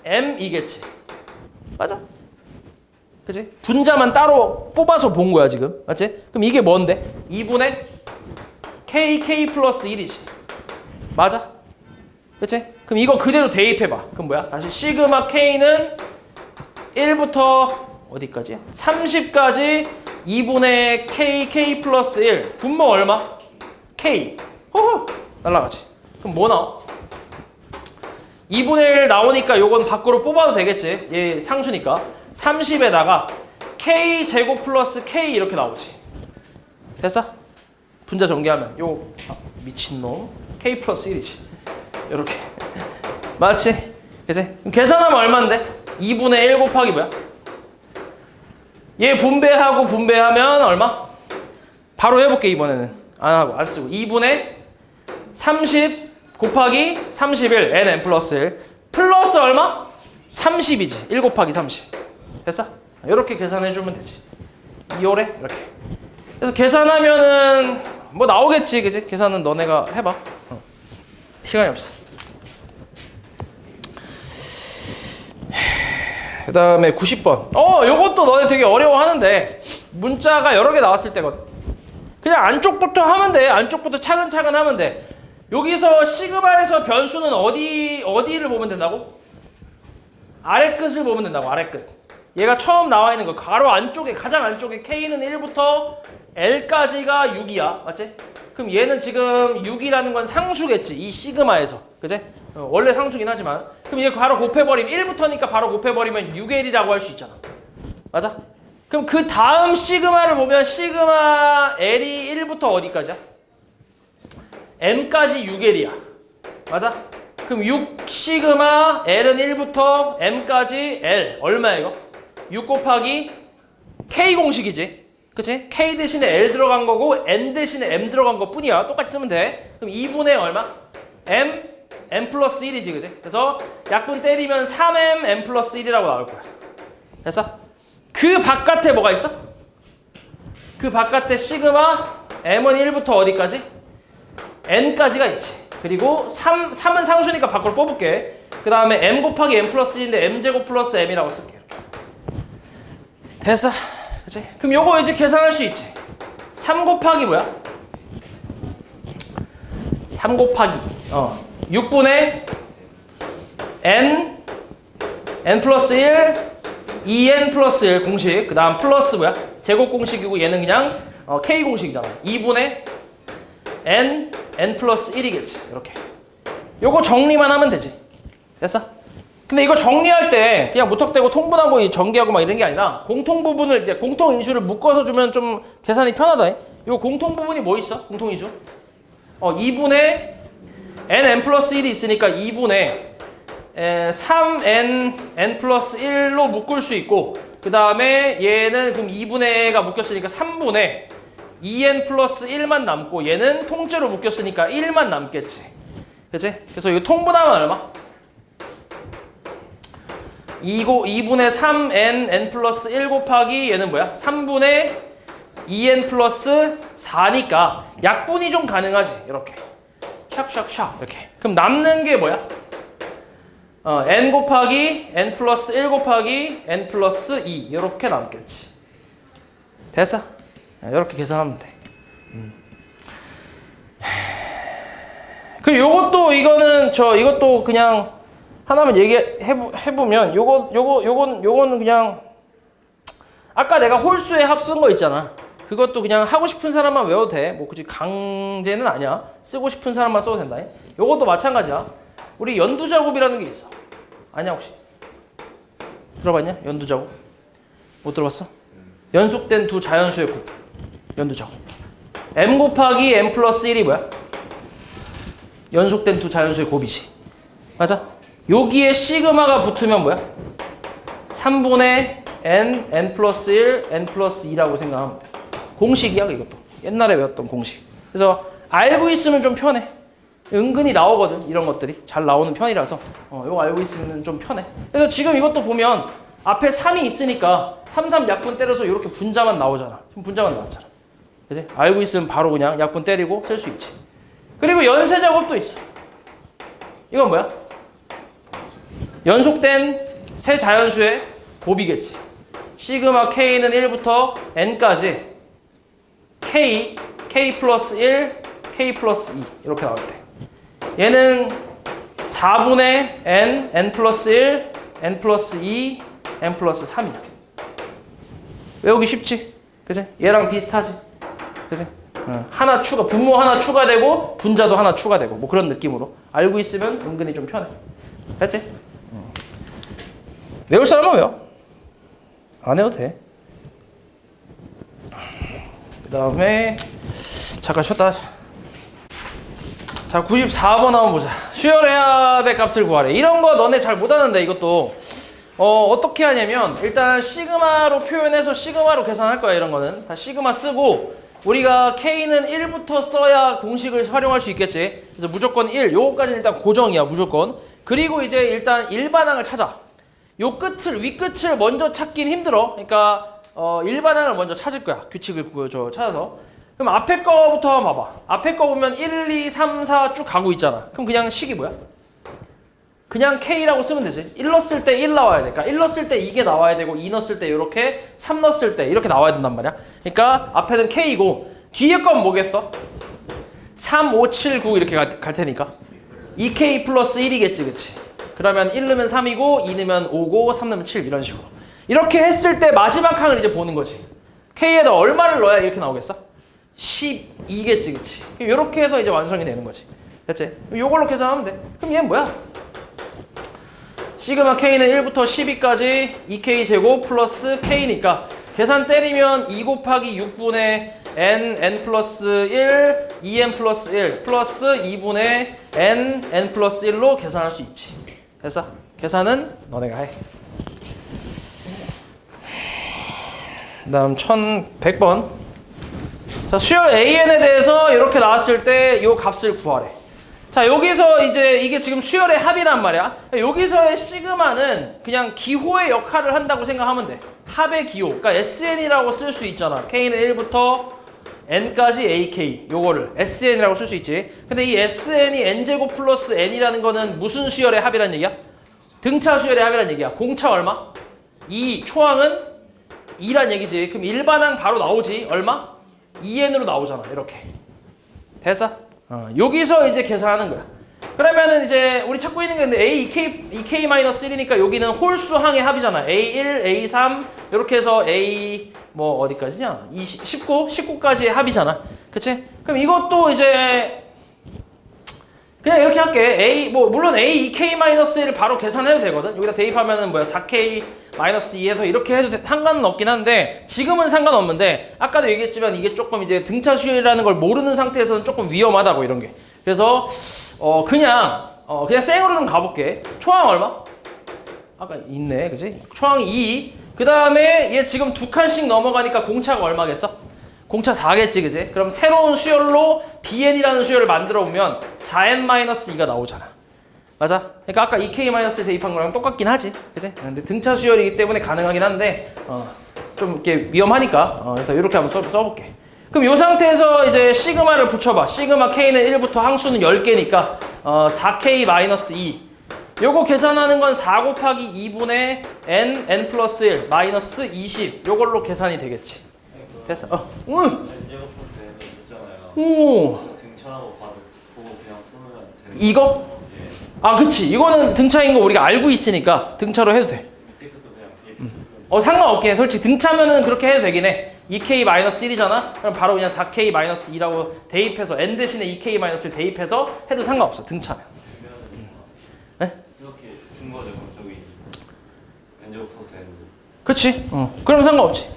M이겠지. 맞아? 그치? 분자만 따로 뽑아서 본 거야 지금. 맞지? 그럼 이게 뭔데? 2분의 K 플러스 1이지. 맞아? 그치? 그럼 이거 그대로 대입해봐. 그럼 뭐야? 다시 시그마 K는 1부터 어디까지야? 30까지 2분의 K 플러스 1. 분모 얼마? K. 호호! 날라가지. 그럼 뭐 나와? 2분의 1 나오니까 요건 밖으로 뽑아도 되겠지. 얘 상수니까. 30에다가 K 제곱 플러스 K 이렇게 나오지. 됐어? 분자 전개하면 요 미친놈 K 플러스 1이지. 요렇게. 맞지? 그치? 그럼 계산하면 얼만데? 2분의 1 곱하기 뭐야? 얘 분배하고 분배하면 얼마? 바로 해볼게 이번에는. 안 하고 안 쓰고 2분의 30 곱하기 31 n 플러스 1 플러스 얼마? 30이지. 1 곱하기 30. 됐어? 이렇게 계산해주면 되지. 2월에 이렇게. 그래서 계산하면은 뭐 나오겠지, 그지? 계산은 너네가 해봐. 시간이 없어. 그 다음에 90번. 요것도 너네 되게 어려워하는데 문자가 여러 개 나왔을 때거든. 그냥 안쪽부터 하면 돼. 안쪽부터 차근차근 하면 돼. 여기서 시그마에서 변수는 어디를 보면 된다고? 아래 끝을 보면 된다고. 아래 끝. 얘가 처음 나와 있는 거 가로 안쪽에 가장 안쪽에 K는 1부터 L까지가 6이야. 맞지? 그럼 얘는 지금 6이라는 건 상수겠지. 이 시그마에서. 그지? 원래 상수긴 하지만. 그럼 얘 바로 곱해버리면 1부터니까 바로 곱해버리면 6L이라고 할 수 있잖아. 맞아? 그럼 그 다음 시그마를 보면 시그마 L이 1부터 어디까지야? M까지 6L이야. 맞아? 그럼 6 시그마 L은 1부터 M까지 L. 얼마야 이거? 6 곱하기 K 공식이지. 그치? K 대신에 L 들어간 거고 N 대신에 M 들어간 것 뿐이야. 똑같이 쓰면 돼. 그럼 2분의 얼마? M 플러스 1이지. 그치? 그래서 약분 때리면 3M M 플러스 1이라고 나올 거야. 됐어? 그 바깥에 뭐가 있어? 그 바깥에 시그마 M은 1부터 어디까지? N까지가 있지. 그리고 3은 상수니까 밖으로 뽑을게. 그 다음에 M 곱하기 M 플러스 1인데 M제곱 플러스 M이라고 쓸게. 이렇게. 됐어? 그치? 그럼 요거 이제 계산할 수 있지. 3 곱하기 뭐야? 3 곱하기 6분의 n 플러스 1 2n 플러스 1 공식, 그 다음 플러스 뭐야? 제곱 공식이고 얘는 그냥 k 공식이잖아. 2분의 n 플러스 1이겠지. 이렇게 요거 정리만 하면 되지. 됐어? 근데 이거 정리할 때 그냥 무턱대고 통분하고 전개하고 막 이런 게 아니라 공통 부분을 이제 공통 인수를 묶어서 주면 좀 계산이 편하다. 요 공통 부분이 뭐 있어? 공통 인수? 2분의 n 플러스 1이 있으니까 2분의 3n 플러스 1로 묶을 수 있고, 그 다음에 얘는 그럼 2분의 가 묶였으니까 3분의 2n 플러스 1만 남고, 얘는 통째로 묶였으니까 1만 남겠지. 그치? 그래서 이거 통분하면 얼마? 2분의 3n 플러스 1 곱하기 얘는 뭐야? 3분의 2n 플러스 4니까 약분이 좀 가능하지. 이렇게 샥샥샥 이렇게. 그럼 남는 게 뭐야? n 곱하기 n 플러스 1 곱하기 n 플러스 2 이렇게 남겠지. 됐어? 이렇게 계산하면 돼. 그리고 요것도 이것도 그냥 하나만 얘기해보면 요거는 그냥 아까 내가 홀수의 합 쓴 거 있잖아. 그것도 그냥 하고 싶은 사람만 외워도 돼. 뭐 굳이 강제는 아니야. 쓰고 싶은 사람만 써도 된다. 요것도 마찬가지야. 우리 연두자곱이라는 게 있어. 아냐 혹시? 들어봤냐? 연두자곱. 못 들어봤어? 연속된 두 자연수의 곱. 연두자곱. m 곱하기 n 플러스 1이 뭐야? 연속된 두 자연수의 곱이지. 맞아? 여기에 시그마가 붙으면 뭐야? 3분의 n 플러스 1, n 플러스 2라고 생각하면 돼. 공식이야, 이것도. 옛날에 외웠던 공식. 그래서 알고 있으면 좀 편해. 은근히 나오거든, 이런 것들이. 잘 나오는 편이라서. 이거 알고 있으면 좀 편해. 그래서 지금 이것도 보면 앞에 3이 있으니까 3, 약분 때려서 이렇게 분자만 나오잖아. 지금 분자만 나왔잖아. 그치? 알고 있으면 바로 그냥 약분 때리고 쓸 수 있지. 그리고 연쇄 작업도 있어. 이건 뭐야? 연속된 세 자연수의 곱이겠지. 시그마 k는 1부터 n까지 k 플러스 1, k 플러스 2 이렇게 나올 때 얘는 4분의 n 플러스 1, n 플러스 2, n 플러스 3이야. 외우기 쉽지? 그치? 얘랑 비슷하지? 그치? 하나 분모 하나 추가되고 분자도 하나 추가되고 뭐 그런 느낌으로 알고 있으면 은근히 좀 편해. 됐지? 외울 사람은 외워. 안 해도 돼. 그 다음에 잠깐 쉬었다 하자. 자, 94번 한번 보자. 수열해압의 값을 구하래. 이런 거 너네 잘 못하는데 이것도 어떻게 하냐면 일단 시그마로 표현해서 시그마로 계산할 거야. 이런 거는 다 시그마 쓰고 우리가 K는 1부터 써야 공식을 활용할 수 있겠지. 그래서 무조건 1. 요거까지는 일단 고정이야. 무조건. 그리고 이제 일단 일반항을 찾아. 요 끝을 윗끝을 먼저 찾긴 힘들어. 그러니까 일반항을 먼저 찾을 거야. 규칙을 찾아서. 그럼 앞에 거부터 한번 봐봐. 앞에 거 보면 1, 2, 3, 4 쭉 가고 있잖아. 그럼 그냥 식이 뭐야? 그냥 K라고 쓰면 되지. 1 넣었을 때 1 나와야 돼. 그러니까 1 넣었을 때 이게 나와야 되고 2 넣었을 때 이렇게 3 넣었을 때 이렇게 나와야 된단 말이야. 그러니까 앞에는 K고 뒤에 건 뭐겠어? 3, 5, 7, 9 이렇게 갈 테니까 2K 플러스 1이겠지. 그치? 그러면 1 넣으면 3이고 2 넣으면 5고 3 넣으면 7 이런 식으로. 이렇게 했을 때 마지막 항을 이제 보는 거지. K에다 얼마를 넣어야 이렇게 나오겠어? 12겠지. 그치? 이렇게 해서 이제 완성이 되는 거지. 됐지? 이걸로 계산하면 돼. 그럼 얘는 뭐야? 시그마 K는 1부터 12까지 2K 제곱 플러스 K니까 계산 때리면 2 곱하기 6분의 n 플러스 1, 2n 플러스 1 플러스 2분의 n 플러스 1로 계산할 수 있지. 됐어? 계산은 너네가 해. 그 다음 1100번. 자, 수열 AN에 대해서 이렇게 나왔을 때 이 값을 구하래. 자, 여기서 이제 이게 지금 수열의 합이란 말이야. 여기서의 시그마는 그냥 기호의 역할을 한다고 생각하면 돼. 합의 기호. 그러니까 SN이라고 쓸 수 있잖아. K는 1부터 N까지 AK. 요거를 SN이라고 쓸 수 있지. 근데 이 SN이 N제곱 플러스 N이라는 거는 무슨 수열의 합이란 얘기야? 등차 수열의 합이란 얘기야. 공차 얼마? 2. 초항은 2란 얘기지. 그럼 일반항 바로 나오지. 얼마? 2n으로 나오잖아. 이렇게. 됐어? 여기서 이제 계산하는 거야. 그러면은 이제 우리 찾고 있는 게 근데 A, 2K-1이니까 여기는 홀수항의 합이잖아. A1, A3 이렇게 해서 A 뭐 어디까지냐? 19까지의 합이잖아. 그치? 그럼 이것도 이제 그냥 이렇게 할게. A 뭐 물론 A, 2K-1을 바로 계산해도 되거든. 여기다 대입하면은 뭐야? 4K-2 해서 이렇게 해도 상관은 없긴 한데 지금은 상관없는데 아까도 얘기했지만 이게 조금 이제 등차 수열이라는 걸 모르는 상태에서는 조금 위험하다고 이런 게. 그래서 그냥 생으로 좀 가볼게. 초항 얼마? 아까 있네, 그지? 초항 2. 그 다음에 얘 지금 2칸씩 넘어가니까 공차가 얼마겠어? 공차 4겠지, 그지? 그럼 새로운 수열로 bn이라는 수열을 만들어 보면 4n-2가 나오잖아. 맞아? 그러니까 아까 2k- 대입한 거랑 똑같긴 하지, 그지? 근데 등차 수열이기 때문에 가능하긴 한데 좀 이렇게 위험하니까 그래서 이렇게 한번 써볼게. 그럼 이 상태에서 이제 시그마를 붙여봐. 시그마 K는 1부터 항수는 10개니까 4K-2 요거 계산하는 건 4 곱하기 2분의 n 플러스 1 마이너스 20 요걸로 계산이 되겠지. 됐어. 응. N제곱플러스 N이 있잖아요. 오. 등차라고 보고 그냥 풀면 되는 이거? 예. 아, 그치. 이거는 등차인 거 우리가 알고 있으니까 등차로 해도 돼. 밑에 것도 그냥 대입. 상관없긴 해. 솔직히 등차면은 그렇게 해도 되긴 해. 2K-1이잖아? 그럼 바로 그냥 4K-2라고 대입해서 n 대신에 2K-를 대입해서 해도 상관없어. 등차면. 네? 이렇게 준 거죠, 그럼 저기 N제곱플러스 N. 그치? 그럼 상관없지.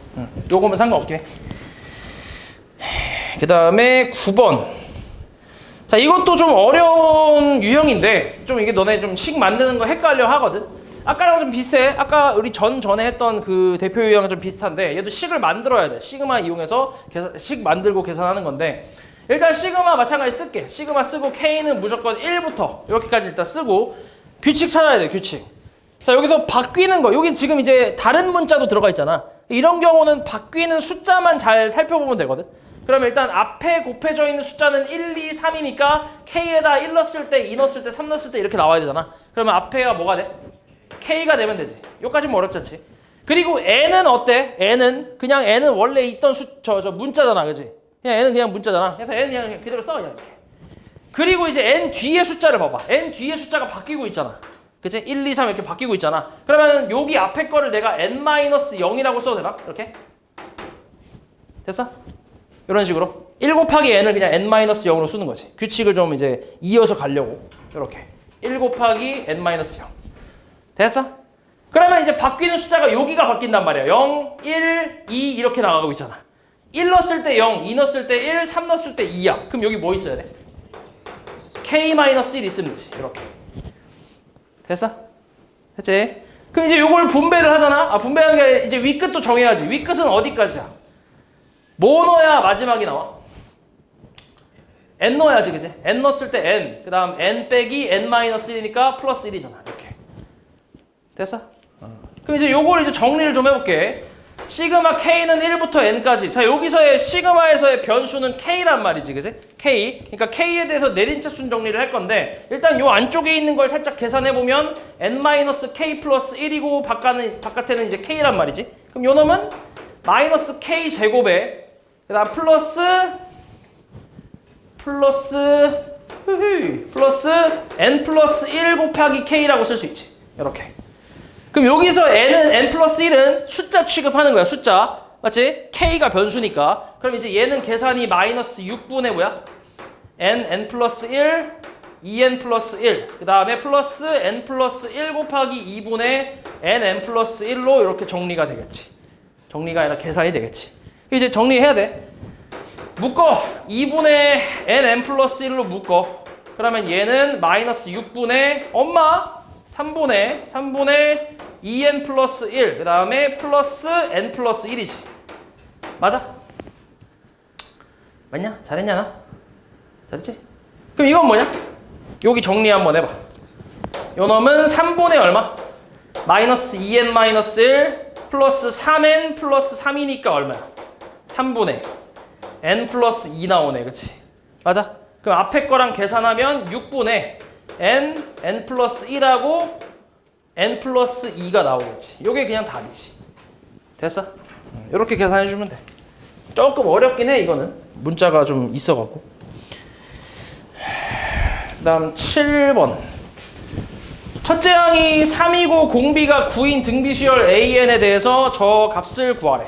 요거면 상관없긴 해. 그 다음에 9번. 자, 이것도 좀 어려운 유형인데 좀 이게 너네 좀 식 만드는 거 헷갈려 하거든. 아까랑 좀 비슷해. 아까 우리 전에 했던 그 대표 유형은 좀 비슷한데 얘도 식을 만들어야 돼. 시그마 이용해서 식 만들고 계산하는 건데 일단 시그마 마찬가지 쓸게. 시그마 쓰고 K는 무조건 1부터 이렇게까지 일단 쓰고 규칙 찾아야 돼. 규칙. 자, 여기서 바뀌는 거. 여기 지금 이제 다른 문자도 들어가 있잖아. 이런 경우는 바뀌는 숫자만 잘 살펴보면 되거든. 그러면 일단 앞에 곱해져 있는 숫자는 1, 2, 3이니까 K에다 1 넣었을 때, 2 넣었을 때, 3 넣었을 때 이렇게 나와야 되잖아. 그러면 앞에가 뭐가 돼? K가 되면 되지. 여기까지는 뭐 어렵지 않지. 그리고 N은 어때? N은 원래 있던 문자잖아. 그지? 그냥 N은 그냥 문자잖아. 그래서 N 그냥 그대로 써. 그냥 이렇게. 그리고 이제 N 뒤에 숫자를 봐봐. N 뒤에 숫자가 바뀌고 있잖아. 그치? 1, 2, 3 이렇게 바뀌고 있잖아. 그러면 여기 앞에 거를 내가 n-0이라고 써도 되나? 이렇게? 됐어? 이런 식으로 1 곱하기 n을 그냥 n-0으로 쓰는 거지. 규칙을 좀 이제 이어서 가려고 이렇게 1 곱하기 n-0 됐어? 그러면 이제 바뀌는 숫자가 여기가 바뀐단 말이야. 0, 1, 2 이렇게 나가고 있잖아. 1 넣었을 때 0, 2 넣었을 때 1, 3 넣었을 때 2야. 그럼 여기 뭐 있어야 돼? k-1 있으면 되지. 이렇게 됐어? 됐지? 그럼 이제 요걸 분배를 하잖아? 분배하는 게 이제 윗끝도 정해야지. 윗끝은 어디까지야? 뭐 넣어야 마지막이 나와? n 넣어야지, 그지? n 넣었을 때 n. 그 다음 n 빼기 n-1이니까 플러스 1이잖아. 이렇게. 됐어? 그럼 이제 요걸 이제 정리를 좀 해볼게. 시그마 K는 1부터 N까지. 자, 여기서의 시그마에서의 변수는 K란 말이지, 그지? K. 그러니까 K에 대해서 내림차순 정리를 할 건데 일단 요 안쪽에 있는 걸 살짝 계산해보면 N-K 플러스 1이고 바깥에는 이제 K란 말이지. 그럼 요 놈은 마이너스 K 제곱에 그 다음 플러스 N 플러스 1 곱하기 K라고 쓸 수 있지. 이렇게. 그럼 여기서 N 플러스 1은 숫자 취급하는 거야. 숫자. 맞지? K가 변수니까. 그럼 이제 얘는 계산이 마이너스 6분의 뭐야? N 플러스 1, 2N 플러스 1. 그 다음에 플러스 N 플러스 1 곱하기 2분의 N 플러스 1로 이렇게 정리가 되겠지. 정리가 아니라 계산이 되겠지. 이제 정리해야 돼. 묶어. 2분의 N 플러스 1로 묶어. 그러면 얘는 마이너스 6분의 엄마 3분의 2n 플러스 1, 그 다음에 플러스 n 플러스 1이지. 맞아? 맞냐? 잘했냐 나? 잘했지? 그럼 이건 뭐냐? 여기 정리 한번 해봐. 요 놈은 3분의 얼마? 마이너스 2n 마이너스 1 플러스 3n 플러스 3이니까 얼마야? 3분의 n 플러스 2 나오네. 그치? 맞아? 그럼 앞에 거랑 계산하면 6분의 n 플러스 1하고 n 플러스 2가 나오겠지. 요게 그냥 답이지. 됐어? 이렇게 계산해 주면 돼. 조금 어렵긴 해 이거는. 문자가 좀 있어갖고. 그 다음 7번. 첫째 항이 3이고 공비가 9인 등비수열 AN에 대해서 저 값을 구하래.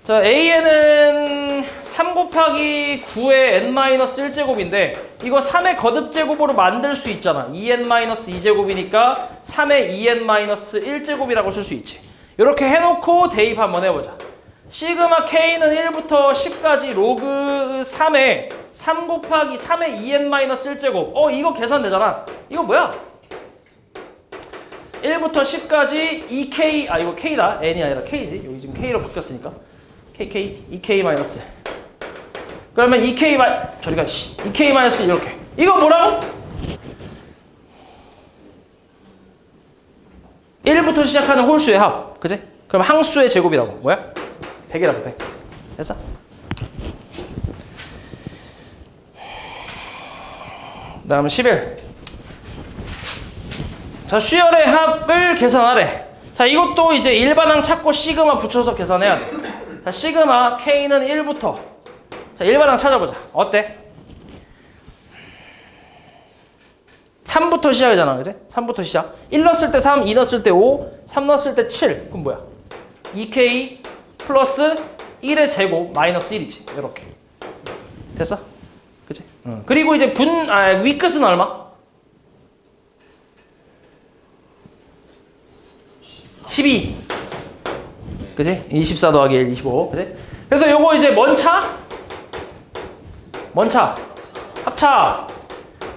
자, AN은 3 곱하기 9의 n-1제곱인데 이거 3의 거듭제곱으로 만들 수 있잖아. 2n-2제곱이니까 3의 2n-1제곱이라고 쓸 수 있지. 이렇게 해놓고 대입 한번 해보자. 시그마 K는 1부터 10까지 로그 3에 3 곱하기 3의 2n-1제곱. 이거 계산되잖아. 이거 뭐야? 1부터 10까지 2K, 이거 K다. N이 아니라 K지. 여기 지금 K로 바뀌었으니까. KK, 2K 마이너스. 그러면 2K 저리가, 2K 마이너스 이렇게. 이거 뭐라고? 1부터 시작하는 홀수의 합. 그지? 그럼 항수의 제곱이라고. 뭐야? 100이라고, 100. 됐어? 그 다음 11. 자, 수열의 합을 계산하래. 자, 이것도 이제 일반항 찾고 시그마 붙여서 계산해야 돼. 자, 시그마 K는 1부터. 자, 일반항 찾아보자. 어때? 3부터 시작이잖아. 그지? 3부터 시작. 1 넣었을 때 3, 2 넣었을 때 5, 3 넣었을 때 7. 그럼 뭐야? 2K 플러스 1의 제곱 마이너스 1이지. 이렇게. 됐어? 그치? 그리고 이제 위 끝은 얼마? 12. 그치? 24 더하기 1, 25. 그치? 그래서 요거 이제 뭔 차? 뭔 차? 합차.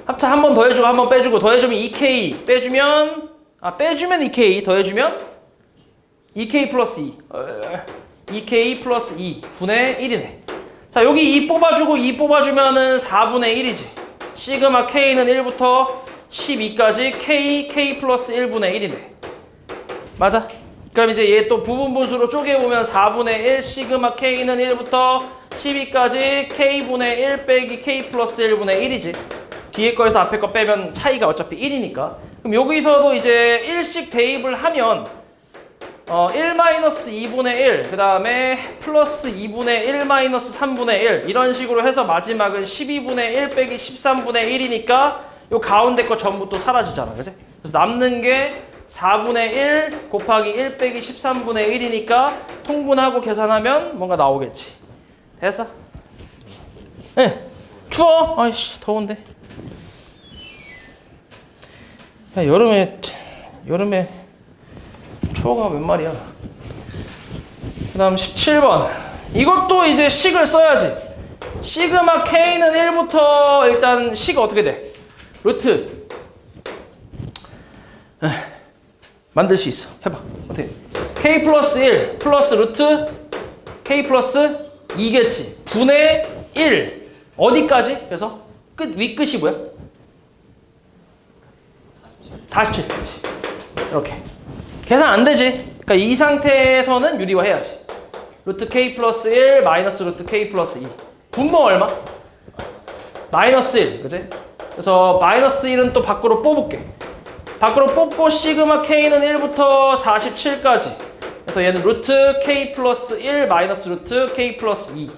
합차 한 번 더해주고 한 번 빼주고 더해주면 2K 빼주면 빼주면 2K 더해주면 2K 플러스 2. 2K 플러스 2 분의 1이네. 자, 여기 2 뽑아주고 2 뽑아주면은 4분의 1이지. 시그마 K는 1부터 12까지 K 플러스 1분의 1이네. 맞아? 그럼 이제 얘 또 부분분수로 쪼개보면 4분의 1 시그마 K는 1부터 12까지 K분의 1 빼기 K 플러스 1분의 1이지. 뒤에 거에서 앞에 거 빼면 차이가 어차피 1이니까. 그럼 여기서도 이제 1씩 대입을 하면 1-2분의 1, 그 다음에 플러스 2분의 1-3분의 1 이런 식으로 해서 마지막은 12분의 1 빼기 13분의 1이니까 요 가운데 거 전부 또 사라지잖아. 그치? 그래서 남는 게 4분의 1 곱하기 1 빼기 13분의 1이니까 통분하고 계산하면 뭔가 나오겠지. 됐어? 네. 추워? 아이씨 더운데. 야, 여름에 추워가 웬 말이야. 그 다음 17번. 이것도 이제 식을 써야지. 시그마 K는 1부터 일단 식이 어떻게 돼? 루트. 만들 수 있어. 해봐. 어떻게? K 플러스 1 플러스 루트 K 플러스 2겠지. 분의 1. 어디까지? 그래서 위 끝이 뭐야? 47. 그렇지. 이렇게. 계산 안 되지. 그러니까 이 상태에서는 유리화해야지. 루트 K 플러스 1 마이너스 루트 K 플러스 2. 분모 얼마? 마이너스 1. 그지? 그래서 마이너스 1은 또 밖으로 뽑을게. 밖으로 뽑고 시그마 K는 1부터 47까지. 그래서 얘는 루트 K 플러스 1 마이너스 루트 K 플러스 2.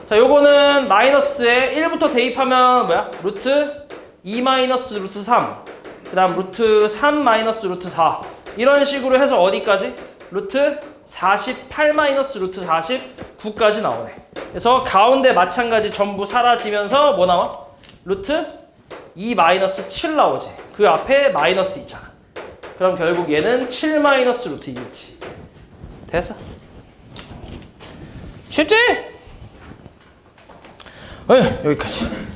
자, 요거는 마이너스에 1부터 대입하면 뭐야? 루트 2 마이너스 루트 3. 그 다음 루트 3 마이너스 루트 4. 이런 식으로 해서 어디까지? 루트 48 마이너스 루트 49까지 나오네. 그래서 가운데 마찬가지 전부 사라지면서 뭐 나와? 루트 2 마이너스 7 나오지. 그 앞에 마이너스 있잖아. 그럼 결국 얘는 7 마이너스 루트 2겠지. 됐어? 쉽지? 여기까지.